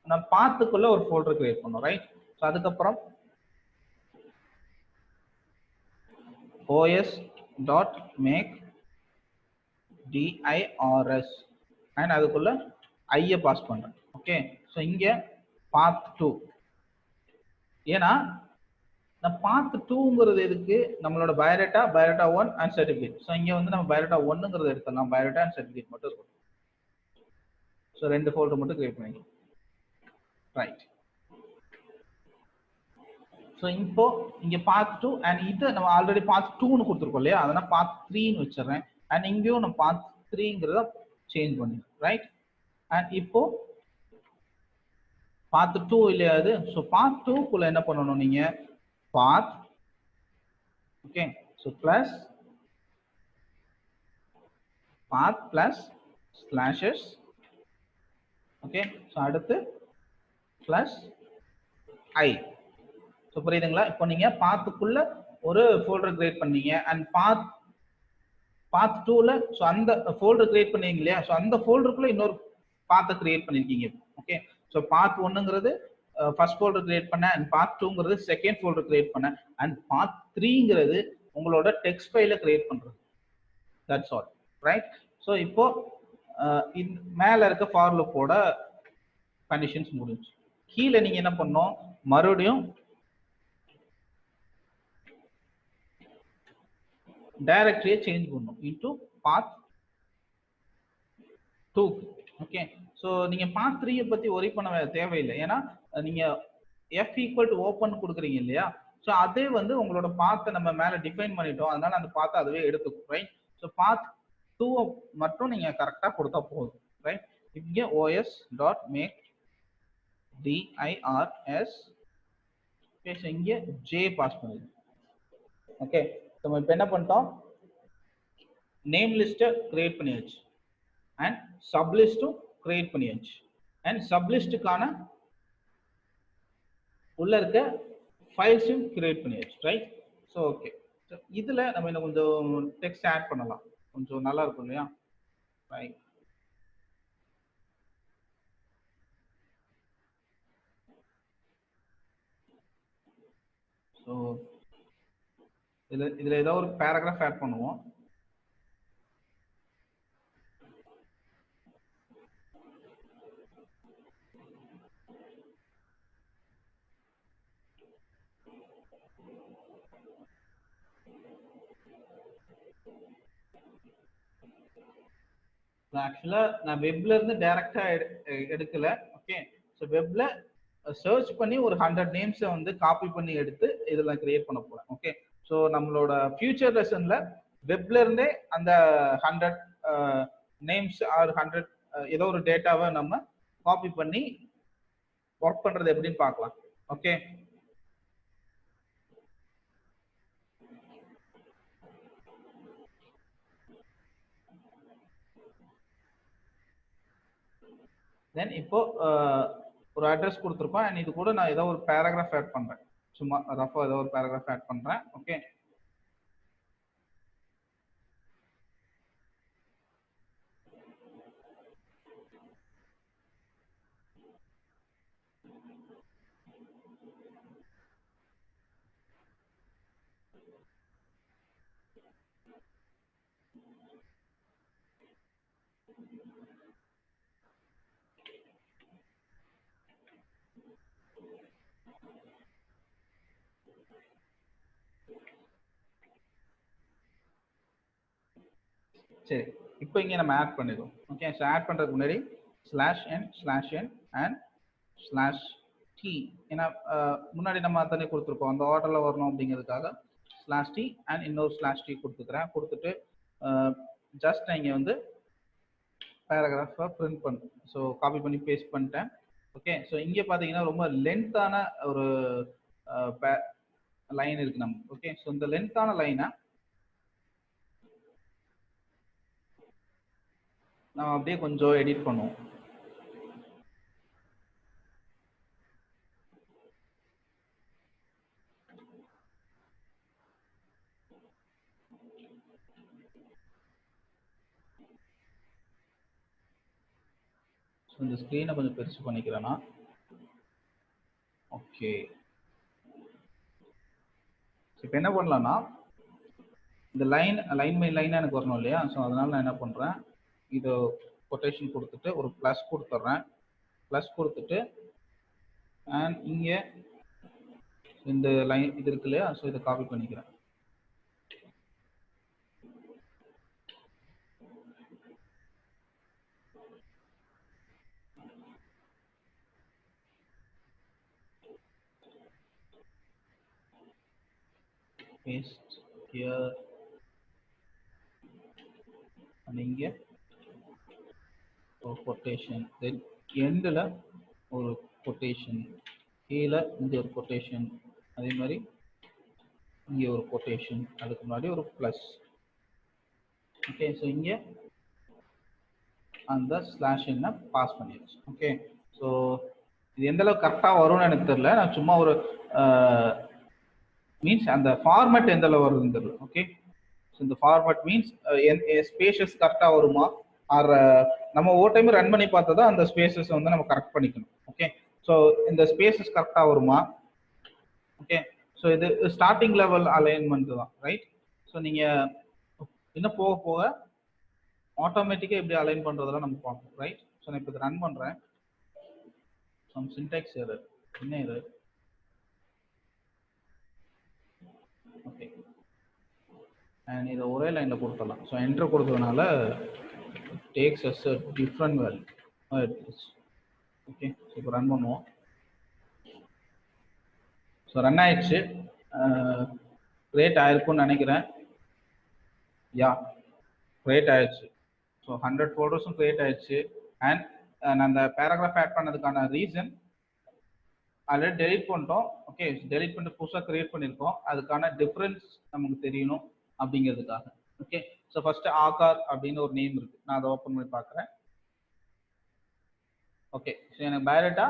நம்ம பாத்துக்குள்ள ஒரு ஃபோல்டர் கிரியேட் பண்ணணும், ரைட்? ஸோ அதுக்கப்புறம் os dot make dirs and அதுக்குள்ள ஐய பாஸ் பண்றேன். ஓகே. ஸோ இங்க பாத் 2, ஏன்னா நான் பாத் 2ங்கிறது எதுக்கு, நம்மளோட பயோடேட்டா 1 அண்ட் சர்டிஃபிகேட். ஸோ இங்க வந்து நம்ம பயோடேட்டா 1ங்கிறத எடுத்துடலாம், பயோடேட்டா அண்ட் சர்டிஃபிகேட் மட்டும் இருக்கும். ஸோ 2 ஃபோல்டர் மட்டும் கிரியேட் பண்ணிக்கலாம், ரைட்? ஸோ இப்போ இங்க பாத் 2 அண்ட் இது நம்ம ஆல்ரெடி பாத் 2ன்னு கொடுத்துருக்கோம் இல்லையா, அதனால பாத் 3ன்னு வச்சிடறேன் அண்ட் இங்கேயும் நம்ம பாத் 3ங்கிறத சேஞ்ச் பண்ணிடுறேன், ரைட்? அண்ட் இப்போ பாத் 2 இல்லையா அது? ஸோ பாத் 2க்குள்ள என்ன பண்ணணும், நீங்க path. Okay, so plus path plus slashes. Okay, so அடுத்து plus I. ஸோ புரியுதுங்களா? இப்போ நீங்க பாத்துக்குள்ள ஒரு ஃபோல்டர் கிரியேட் பண்ணீங்க அண்ட் பாத் 2ல ஸோ அந்த ஃபோல்டர் கிரியேட் பண்ணீங்க இல்லையா? ஸோ அந்த ஃபோல்டருக்குள்ள இன்னொரு பாத்தை கிரியேட் பண்ணிருக்கீங்க. ஓகே, ஸோ பாத் 1ங்கிறது ஃபர்ஸ்ட் ஃபோல்டர் கிரியேட் பண்ண அண்ட் பாத் 2ங்கிறது செகண்ட் ஃபோல்டர் கிரியேட் பண்ண அண்ட் பாத் 3ங்கிறது உங்களோட டெக்ஸ்ட் ஃபைல கிரியேட் பண்றது. That's all, right? ஸோ இப்போ மேல இருக்க ஃபார் லூப்போட கண்டிஷன்ஸ் முடிஞ்சு. கீழே நீங்க என்ன பண்ணணும், மறுபடியும் டைரக்டரியை சேஞ்ச் பண்ணணும் இன்டு பாத் 2. ஓகே, ஸோ நீங்க பாத் 3 பத்தி ஒரி பண்ண தேவையில்லை. ஏன்னா நீங்க f ஈக்குவல் டு ஓப்பன் கொடுக்குறீங்க இல்லையா? ஸோ அதே வந்து உங்களோட பாத்தை நம்ம மேல டிஃபைன் பண்ணிட்டோம், அதனால அந்த பாத்தை அதுவே எடுத்துக்கும், ரைட்? ஸோ பாத் 2 மட்டும் நீங்க கரெக்டா கொடுத்தா போதும், ரைட்? இங்க os டாட் மேக் dirs, இங்க j பாஸ் பண்ணுது. ஓகே, நம்ம இப்போ என்ன பண்ணிட்டோம், நேம் லிஸ்ட்டை கிரியேட் பண்ணியாச்சு அண்ட் சப் லிஸ்ட்டும் கிரியேட் பண்ணியாச்சு அண்ட் சப் லிஸ்ட்டுக்கான உள்ள இருக்க ஃபைல்ஸும் கிரியேட் பண்ணியாச்சு, ரைட்? ஸோ ஓகே, இதுல நம்ம இன்னும் கொஞ்சம் டெக்ஸ்ட் ஆட் பண்ணலாம், கொஞ்சம் நல்லா இருக்கும் இல்லையா? ரைட். ஸோ இதுல ஏதாவது ஒரு பேராகிராஃப் ஆட் பண்ணுவோம். ஆக்சுவலா நான் வெப்ல இருந்து டைரக்டா எடுக்கல. ஓகே, ஸோ வெப்ல சர்ச் பண்ணி ஒரு 100 நேம்ஸை வந்து காப்பி பண்ணி எடுத்து இதெல்லாம் கிரியேட் பண்ண போறேன். ஓகே, ஸோ நம்மளோட ஃபியூச்சர் லெசன்ல வெப்ல இருந்தே அந்த 100 நேம்ஸ் ஆர் 100 ஏதோ ஒரு டேட்டாவை நம்ம காப்பி பண்ணி ஒர்க் பண்றது எப்படின்னு பார்க்கலாம். ஓகே, தென் இப்போ ஒரு அட்ரஸ் கொடுத்துருப்பேன் அண்ட் இது கூட நான் ஏதோ ஒரு பேராகிராஃப் ஆட் பண்றேன், சும்மா ரஃபா ஏதோ ஒரு பேராகிராஃப் ஆட் பண்றேன். ஓகே, சரி, இப்போ இங்கே நம்ம ஆட் பண்ணிடுவோம். ஓகே, ஸோ ஆட் பண்ணுறதுக்கு முன்னாடி /n அண்ட் /t, ஏன்னா முன்னாடி நம்ம அத்தனை கொடுத்துருப்போம், அந்த ஆர்டரில் வரணும் அப்படிங்கிறதுக்காக /t அண்ட் இன்னொரு /t கொடுத்துக்கிறேன். கொடுத்துட்டு ஜஸ்ட் நான் இங்கே வந்து பேராகிராஃபாக பிரிண்ட் பண்ணு, ஸோ காப்பி பண்ணி பேஸ்ட் பண்ணிட்டேன். ஓகே, ஸோ இங்கே பார்த்தீங்கன்னா ரொம்ப லென்த்தான ஒரு லைன் இருக்கு நம்ம. ஓகே, ஸோ இந்த லென்த்தான லைனை நம்ம அப்படியே கொஞ்சம் எடிட் பண்ணுவோம். இந்த ஸ்க்ரீனை கொஞ்சம் பெருசு பண்ணிக்கிறேன்னா. ஓகே, இப்போ என்ன பண்ணலாம்னா இந்த லைன் பை லைனாக எனக்கு வரணும் இல்லையா? ஸோ அதனால நான் என்ன பண்ணுறேன், இது கொட்டேஷன் கொடுத்துட்டு ஒரு ப்ளஸ் கொடுத்துட்றேன். ப்ளஸ் கொடுத்துட்டு அண்ட் இங்கே இந்த லைன் இது இருக்கு இல்லையா? ஸோ இதை காப்பி பண்ணிக்கிறேன். Paste here and இங்கே ஒரு கொட்டேஷன், தென் எண்டில் ஒரு கொட்டேஷன், கீழே இங்கே ஒரு கொட்டேஷன், அதே மாதிரி இங்கே ஒரு கொட்டேஷன், அதுக்கு முன்னாடி ஒரு ப்ளஸ். ஓகே, ஸோ இங்கே அந்த ஸ்லாஷ் என்ன பாஸ் பண்ணிடுச்சு. ஓகே, ஸோ இது எந்த அளவுக்கு கரெக்டாக வரும்னு எனக்கு தெரியல. நான் சும்மா ஒரு மீன்ஸ் அந்த ஃபார்மேட் எந்த அளவு வருதுன்னு தெரியல. ஓகே, ஸோ இந்த ஃபார்மேட் மீன்ஸ் ஸ்பேஷஸ் கரெக்டாக வருமா, ஆர் நம்ம ஒவ்வொரு டைம் ரன் பண்ணி பார்த்தா தான் அந்த ஸ்பேசஸ் வந்து நம்ம கரெக்ட் பண்ணிக்கணும். ஓகே, ஸோ இந்த ஸ்பேசஸ் கரெக்டாக வருமா. ஓகே, ஸோ இது ஸ்டார்டிங் லெவல் அலைன்மெண்ட் தான், ரைட். ஸோ நீங்கள் இன்னும் போக போக ஆட்டோமேட்டிக்காக எப்படி அலைன் பண்ணுறதெல்லாம் நம்ம பார்ப்போம், ரைட். ஸோ நான் இப்போ இதை ரன் பண்ணுறேன். சம் சின்டாக்ஸ் எரர், என்ன எரர். ஓகே, அண்ட் இதை ஒரே லைனில் கொடுத்துடலாம். ஸோ என்ட்ரு கொடுத்ததுனால takes as a different value எடுத்துச்சு. ஓகே, ஸோ இப்போ ரன் பண்ணுவோம். ஸோ ரன் ஆயிடுச்சு, கிரியேட் ஆயிருக்கும்னு நினைக்கிறேன். யா, கிரியேட் ஆயிடுச்சு. ஸோ 100 ஃபோல்டர்ஸும் கிரியேட் ஆயிடுச்சு. அண்ட் நான் அந்த பேராகிராஃப் ஆட் பண்ணதுக்கான ரீசன் ஆல்ரெடி டெலிட் பண்ணிட்டோம். ஓகே, டெலிட் பண்ணிட்டு புதுசாக கிரியேட் பண்ணியிருக்கோம். அதுக்கான டிஃப்ரென்ஸ் நமக்கு தெரியணும் அப்படிங்கிறதுக்காக. ஓகே, ஸோ ஃபர்ஸ்ட் ஆகார் அப்படின்னு ஒரு நேம் இருக்கு, நான் அதை ஓப்பன் பண்ணி பார்க்குறேன். ஓகே, ஸோ எனக்கு biodata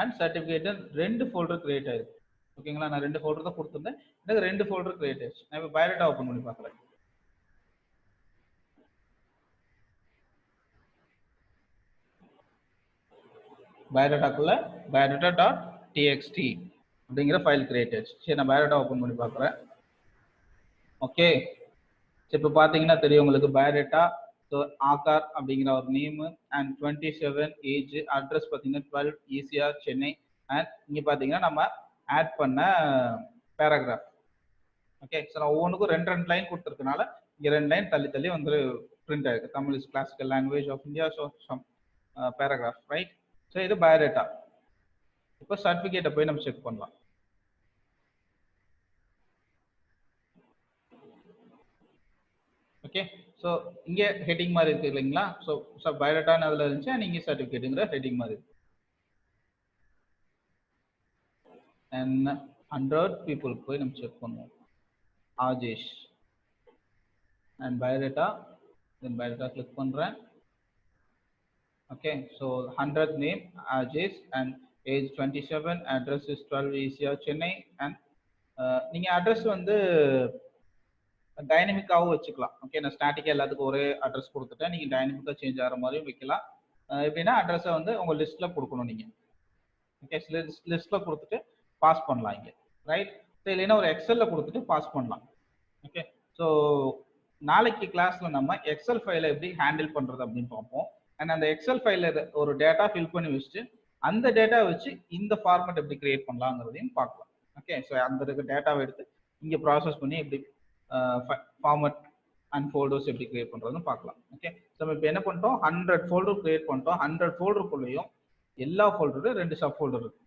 and certificate 2 folder create ஆயிருக்கு. ஓகேங்களா, நான் 2 ஃபோல்டர் தான் கொடுத்துருந்தேன், எனக்கு 2 ஃபோல்டர் கிரியேட் ஆயிடுச்சு. நான் இப்போ பயோடேட்டா ஓப்பன் பண்ணி பார்க்குறேன். பயோடேட்டாக்குள்ள biodata.txt அப்படிங்கிற ஃபைல் கிரியேட் ஆயிடுச்சு. சரி, நான் பயோடேட்டா ஓப்பன் பண்ணி பார்க்குறேன். ஓகே, சரி இப்போ பார்த்தீங்கன்னா தெரியும் உங்களுக்கு பயோடேட்டா. ஸோ ஆகார் அப்படிங்கிற ஒரு நேமு அண்ட் 27 ஏஜ், அட்ரஸ் பார்த்தீங்கன்னா 12 ஈசிஆர் சென்னை. அண்ட் இங்கே பார்த்தீங்கன்னா நம்ம ஆட் பண்ண பேராகிராஃப். ஓகே, ஸோ நான் ஒவ்வொன்றுக்கும் 2 லைன் கொடுத்துருக்கனால இங்கே 2 லைன் தள்ளி தள்ளி வந்து பிரிண்ட் ஆயிருக்கு. Tamil is classical language of India, so some paragraph, right. So இது பயோடேட்டா. இப்போ சர்டிஃபிகேட்டை போய் நம்ம செக் பண்ணலாம். ஓகே, ஸோ இங்கே ஹெட்டிங் மாதிரி இருக்கு இல்லைங்களா. ஸோ பயோடேட்டான்னு அதில் இருந்துச்சு, நீங்கள் சர்டிஃபிகேட்டுங்கிற ஹெட்டிங் மாதிரி. அண்ட் 100 பீப்புளுக்கு போய் நம்ம செக் பண்ணுவோம். Ajesh and biodata, then biodata click பண்ணுறேன். Okay, so 100th name Ajesh and age 27, address is 12 ECR Chennai. And நீங்கள் அட்ரஸ் வந்து டைனமிக்காகவும் வச்சுக்கலாம். ஓகே, நான் ஸ்டாட்டிக்காக எல்லாத்துக்கும் ஒரே அட்ரஸ் கொடுத்துட்டேன், நீங்கள் டைனமிக்காக சேஞ்ச் ஆகிற மாதிரியும் வைக்கலாம். எப்படின்னா அட்ரஸை வந்து உங்கள் லிஸ்ட்டில் கொடுக்கணும் நீங்கள். ஓகே, லிஸ்ட்டில் கொடுத்துட்டு பாஸ் பண்ணலாம் இங்கே, ரைட். ஸோ இல்லைன்னா ஒரு எக்ஸலில் கொடுத்துட்டு பாஸ் பண்ணலாம். ஓகே, ஸோ நாளைக்கு கிளாஸில் நம்ம எக்ஸல் ஃபைலை எப்படி ஹேண்டில் பண்ணுறது அப்படின்னு பார்ப்போம். அண்ட் அந்த எக்ஸல் ஃபைலில் ஒரு டேட்டா ஃபில் பண்ணி வச்சுட்டு அந்த டேட்டா வச்சு இந்த ஃபார்மேட் எப்படி கிரியேட் பண்ணலாங்கிறதையும் பார்க்கலாம். ஓகே, ஸோ அந்த டேட்டாவை எடுத்து இங்கே ப்ராசஸ் பண்ணி எப்படி ஃபார்மேட் அண்ட் ஃபோல்டர்ஸ் எப்படி கிரியேட் பண்ணுறதுன்னு பார்க்கலாம். ஓகே, ஸோ இப்போ என்ன பண்ணிட்டோம், 100 ஃபோல்டர் கிரியேட் பண்ணிட்டோம். 100 ஃபோல்டருக்குள்ளேயும் எல்லா ஃபோல்டரும் 2 சப் ஃபோல்டர் இருக்கு.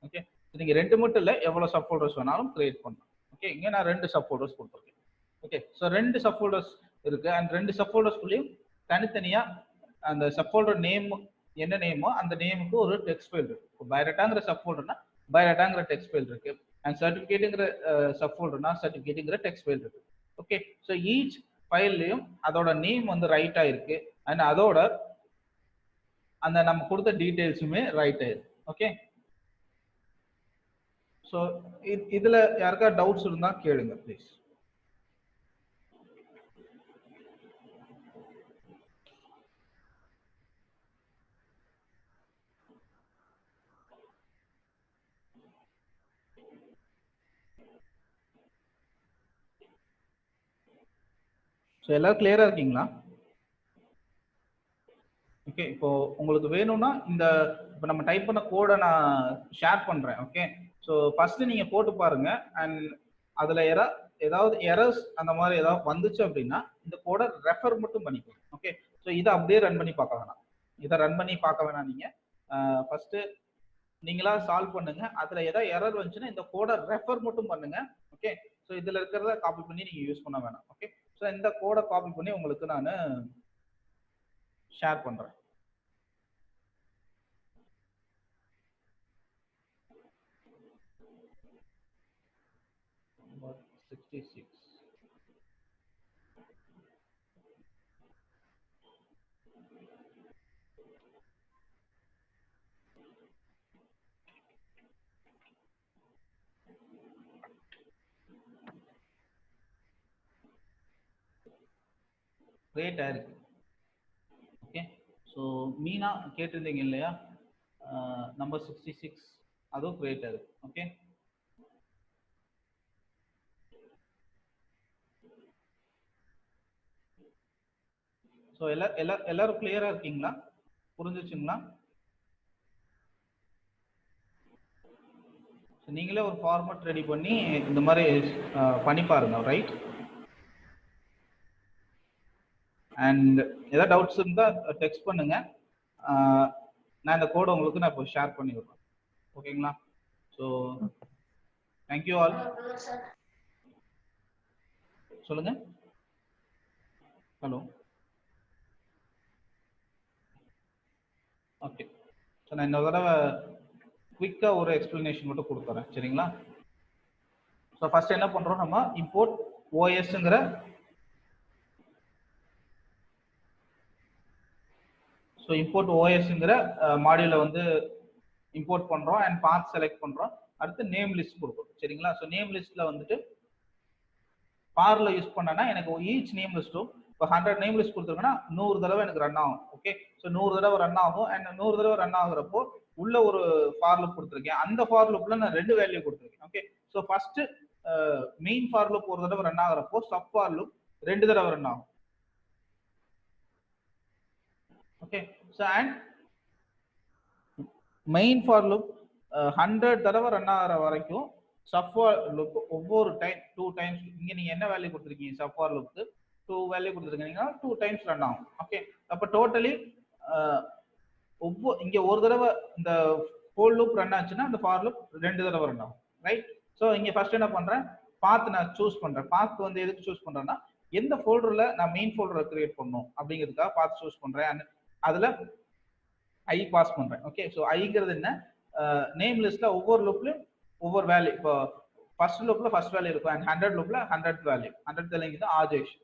ஓகே, நீங்கள் 2 மட்டும் இல்லை, எவ்வளோ சப் ஃபோல்டர்ஸ் வேணாலும் கிரியேட் பண்ணலாம். ஓகே, இங்கே நான் 2 சப் ஃபோல்டர்ஸ் கொடுத்துருக்கேன். ஓகே, ஸோ 2 சப் ஃபோல்டர்ஸ் இருக்கு. அண்ட் 2 சப் ஃபோல்டர்ஸ்குள்ளேயும் தனித்தனியாக அந்த சப் ஃபோல்டர் நேம் என்ன நேமோ அந்த நேமுக்கு ஒரு டெக்ஸ்ட் ஃபைல் இருக்கு. இப்போ பயோடேட்டாங்கிற சப் ஃபோல்டர்னா பயோடேட்டாங்கிற டெக்ஸ்ட் ஃபைல் இருக்கு. அண்ட் சர்டிஃபிகேட்டுங்கிற சப் ஃபோல்டர்னா சர்டிஃபிகேட்டுங்கிற டெக்ஸ்ட் ஃபைல் இருக்கு. ஓகே, ஸோ ஈச் ஃபைல்லையும் அதோட நேம் வந்து ரைட் ஆயிருக்கு. அண்ட் அதோட அந்த நம்ம கொடுத்த டீட்டெயில்ஸுமே ரைட் ஆயிருக்கு. ஓகே, ஸோ இதுல யாருக்கா டவுட்ஸ் இருந்தா கேளுங்க ப்ளீஸ். ஸோ எல்லாரும் கிளியரா இருக்கீங்களா? ஓகே, இப்போ உங்களுக்கு வேணும்னா இந்த இப்போ நம்ம டைப் பண்ண கோடை நான் ஷேர் பண்றேன். ஓகே, ஸோ ஃபர்ஸ்ட் நீங்க போட்டு பாருங்க. அண்ட் அதுல ஏதாவது எரர்ஸ் அந்த மாதிரி ஏதாவது வந்துச்சு அப்படின்னா இந்த கோடை ரெஃபர் மட்டும் பண்ணிக்கோங்க. ஓகே, ஸோ இதை அப்படியே ரன் பண்ணி பார்க்க வேணாம். இதை ரன் பண்ணி பார்க்க வேணாம். நீங்க ஃபர்ஸ்ட் நீங்களா சால்வ் பண்ணுங்க. அதுல ஏதாவது எரர் வந்துச்சுன்னா இந்த கோடை ரெஃபர் மட்டும் பண்ணுங்க. ஓகே, ஸோ இதுல இருக்கிறத காப்பி பண்ணி நீங்க யூஸ் பண்ண வேணாம். ஓகே, ஸோ இந்த கோடை காப்பி பண்ணி உங்களுக்கு நான் ஷேர் பண்றேன். 66. கிரியேட் ஆயிருக்கு. ஓகே, ஸோ மீனா கேட்டிருந்தீங்க இல்லையா, நம்பர் 66 அதுவும் கிரியேட் ஆயிருக்கு. ஓகே, ஸோ எல்லாரும் கிளியரா இருக்கீங்களா? புரிஞ்சிச்சுங்களா? நீங்களே ஒரு ஃபார்மட் ரெடி பண்ணி இந்த மாதிரி பண்ணி பாருங்க, ரைட்? அண்ட் ஏதாவது டவுட்ஸ் இருந்தால் டெக்ஸ்ட் பண்ணுங்க, நான் இந்த கோடை உங்களுக்கு நான் இப்போ ஷேர் பண்ணி விடுறேன். ஓகேங்களா? So thank you all. சொல்லுங்க. ஹலோ. ஓகே, ஸோ நான் இன்னொரு தடவை குவிக்காக ஒரு எக்ஸ்பிளனேஷன் மட்டும் கொடுத்துறேன், சரிங்களா? ஸோ ஃபர்ஸ்ட் என்ன பண்ணுறோம், நம்ம இம்போர்ட் ஓஎஸ்ங்கிற இம்போர்ட் ஓஎஸ்ங்கிற மாடியூலை வந்து இம்போர்ட் பண்ணுறோம் அண்ட் பாத் செலக்ட் பண்ணுறோம். அடுத்து நேம் லிஸ்ட் கொடுக்குறோம், சரிங்களா? ஸோ நேம் லிஸ்ட்டில் வந்துட்டு பார்ல யூஸ் பண்ணனா எனக்கு ஈச் நேம் லிஸ்ட்டும் இப்போ 100 நேம் லிஸ்ட் கொடுத்துருக்கேன்னா 100 தடவை எனக்கு ரன் ஆகும். ஓகே, ஸோ 100 தடவை ரன் ஆகும். அண்ட் 100 தடவை ரன் ஆகுறப்போ உள்ள ஒரு ஃபார் லூப் கொடுத்துருக்கேன். அந்த ஃபார் லூப்ல நான் 2 வேல்யூ கொடுத்துருக்கேன். Okay, so first main for loop ஒரு தடவை ரன் ஆகுறப்போ சப் ஃபார் லூப் 2 தடவை ரன் ஆகும். Okay, so and main for loop 100 தடவை ரன் ஆகிற வரைக்கும் சப் ஃபார் லூப் ஒவ்வொரு டைம் 2 டைம்ஸ், இங்க நீங்க என்ன வேல்யூ கொடுத்துருக்கீங்க சப் ஃபார் லூப்க்கு 2 வேல்யூ கொடுத்துருக்கீங்கன்னா 2 டைம்ஸ் ரன் ஆகும். ஓகே, அப்போ டோட்டலி இங்க ஒரு தடவை இந்த ஹோல் லூப் ரன் ஆச்சுன்னா அந்த ஃபார் லூப் 2 தடவை ரன் ஆகும், ரைட்? ஸோ இங்க ஃபர்ஸ்ட் என்ன பண்றேன், பாத் நான் சூஸ் பண்றேன். பாத் வந்து எதுக்கு சூஸ் பண்றேன்னா எந்த ஃபோல்டர்ல நான் மெயின் ஃபோல்டரை கிரியேட் பண்ணணும் அப்படிங்கிறதுக்காக பாத் சூஸ் பண்றேன். அதுல ஐ பாஸ் பண்றேன். ஓகே, ஸோ ஐங்கிறது என்ன, நேம் லிஸ்ட்ல ஒவ்வொரு லூப்லயும் ஒவ்வொரு வேல்யூ. இப்போ ஃபர்ஸ்ட் லூப்ல ஃபர்ஸ்ட் வேல்யூ இருக்கும் and 100 லூப்ல 100th value. 100th value தான்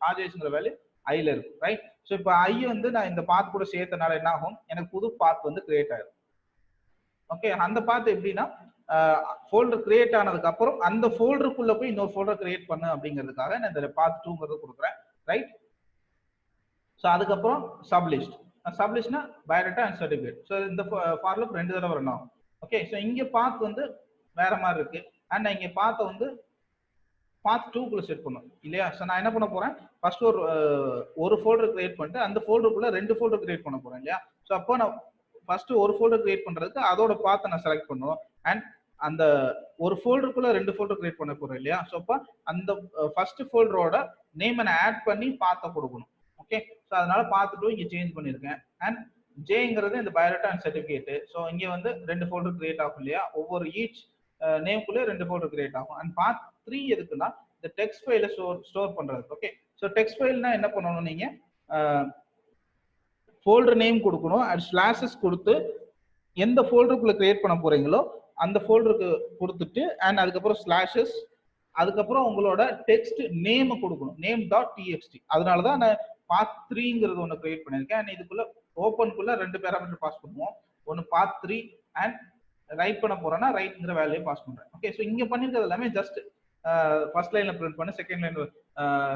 ஆஜேஷ்ங்கிற வேல்யூ ஐல இருக்கும், ரைட்? ஸோ இப்போ ஐ வந்து நான் இந்த பாத் கூட சேர்த்தனால என்ன ஆகும், எனக்கு புது பாத் வந்து கிரியேட் ஆயிடும். ஓகே, அந்த பாத் எப்படின்னா ஃபோல்டர் கிரியேட் ஆனதுக்கு அப்புறம் அந்த ஃபோல்டருக்குள்ள போய் இன்னொரு ஃபோல்டர் கிரியேட் பண்ணு அப்படிங்கிறதுக்காக நான் இந்த பாத் 2ங்கிறது கொடுக்குறேன், ரைட்? ஸோ அதுக்கப்புறம் சப்லிஸ்ட். சப்லிஸ்ட்னா பயோடேட்டா அண்ட் சர்டிஃபிகேட். ஸோ இந்த ஃபார் லூப் 2 தடவை ரன் ஆகும். ஓகே, ஸோ இங்கே பாத் வந்து வேற மாதிரி இருக்கு அண்ட் நான் இங்கே பாத்தை வந்து பாத் 2க்குள்ள செட் பண்ணும் இல்லையா? ஸோ நான் என்ன பண்ண போறேன், ஃபர்ஸ்ட் ஒரு ஃபோல்டர் கிரியேட் பண்ணிட்டு அந்த ஃபோல்டருக்குள்ள 2 ஃபோல்டர் கிரியேட் பண்ண போறேன் இல்லையா? ஸோ அப்போ நான் ஃபர்ஸ்ட் ஒரு ஃபோல்டர் கிரியேட் பண்றதுக்கு அதோட பாத்தை நான் செலக்ட் பண்ணுவோம் அண்ட் அந்த ஒரு ஃபோல்டருக்குள்ள 2 ஃபோல்டர் கிரியேட் பண்ண போறேன் இல்லையா? ஸோ அப்போ அந்த ஃபர்ஸ்ட் ஃபோல்டரோட நேமை நான் ஆட் பண்ணி பாத்தை கொடுக்கணும். ஓகே, ஸோ அதனால பார்த்துட்டு இங்கே சேஞ்ச் பண்ணியிருக்கேன். அண்ட் ஜேங்கிறது இந்த பயோடேட்டா அண்ட் சர்டிஃபிகேட். ஸோ இங்கே வந்து 2 ஃபோல்டர் கிரியேட் ஆகும் இல்லையா? ஒவ்வொரு ஈச் நேம்குள்ளே 2 ஃபோல்டர் கிரியேட் ஆகும். அண்ட் பாத் 3 எதுக்குன்னா இந்த டெக்ஸ்ட் ஃபைலை ஸ்டோர் பண்றது. ஓகே, ஸோ டெக்ஸ்ட் ஃபைல்னா என்ன பண்ணணும், நீங்க ஃபோல்டர் நேம் கொடுக்கணும் அண்ட் ஸ்லாஷஸ் கொடுத்து எந்த ஃபோல்டருக்குள்ள கிரியேட் பண்ண போறீங்களோ அந்த ஃபோல்டருக்கு கொடுத்துட்டு அண்ட் அதுக்கப்புறம் ஸ்லாஷஸ், அதுக்கப்புறம் உங்களோட டெக்ஸ்ட் நேம் கொடுக்கணும், name.txt. அதனால தான் நான் பாத் 3ங்கிறது ஒன்று கிரியேட் பண்ணியிருக்கேன். அண்ட் இதுக்குள்ள ஓப்பனுக்குள்ள 2 பேராமீட்டர் பாஸ் பண்ணுவோம். ஒன்று பாத் 3 அண்ட் ரைட் பண்ண போறேன்னா ரைட்ங்கிற வேல்யூ பாஸ் பண்றேன். ஓகே, ஸோ இங்க பண்ணிருக்கிறது எல்லாமே ஜஸ்ட் ஃபர்ஸ்ட் லைன்ல பிரிண்ட் பண்ண, செகண்ட் லைன்ல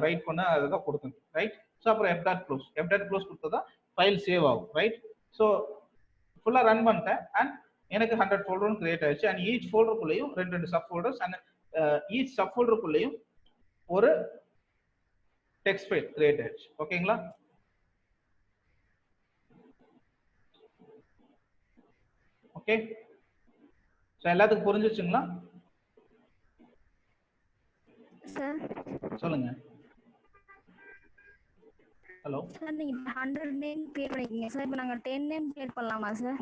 ரைட் பண்ண, அதுதான் கொடுத்தேன், ரைட்? ஸோ அப்புறம் f.close கொடுத்தா ஃபைல் சேவ் ஆகும், ரைட்? ஸோ ஃபுல்லா ரன் பண்ணிட்டேன் அண்ட் எனக்கு 100 ஃபோல்டரும் கிரியேட் ஆயிடுச்சு. அண்ட் ஈச் ஃபோல்டருக்குள்ளேயும் 2 sub folders and each sub ஃபோல்டருக்குள்ளேயும் ஒரு டெக்ஸ்ட் ஃபைல் கிரியேட் ஆயிடுச்சு. ஓகேங்களா? ஓகே, ஸோ எல்லாத்துக்கும் புரிஞ்சிச்சுங்களா? சார் சொல்லுங்க. ஹலோ சார், நீங்க 100 நேம் கிரியேட் பண்ணிருக்கீங்க சார். இப்போ நாங்க 10 நேம் கிரியேட் பண்ணலாமா சார்?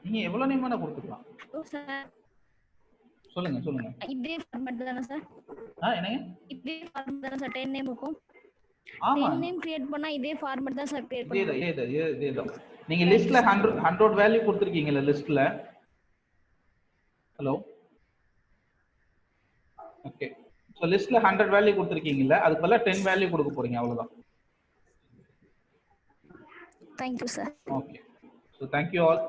நீங்க எவ்வளவு நேம் வேணா கொடுத்துக்கலாம். ஓ சார், சொல்லுங்க. இதே ஃபார்மட் தானே சார்? என்னங்க? இதே ஃபார்மட் தானே சார் 10 நேம் இருக்கும்? ஆமா, 10 நேம் கிரியேட் பண்ணா இதே ஃபார்மட் தான் சார் கிரியேட் பண்ணுவோம். இதேதான். நீங்க லிஸ்ட்ல 100 வேல்யூ கொடுத்துருக்கீங்கல்ல லிஸ்ட்ல. ஹலோ, ஓகே, ஸோ லிஸ்ட்ல 100 வேல்யூ கொடுத்துருக்கீங்கல்ல, அதுக்கு பதிலா 10 வேல்யூ கொடுக்க போறீங்க, அவ்வளவுதான். Thank you sir. Okay, so thank you all.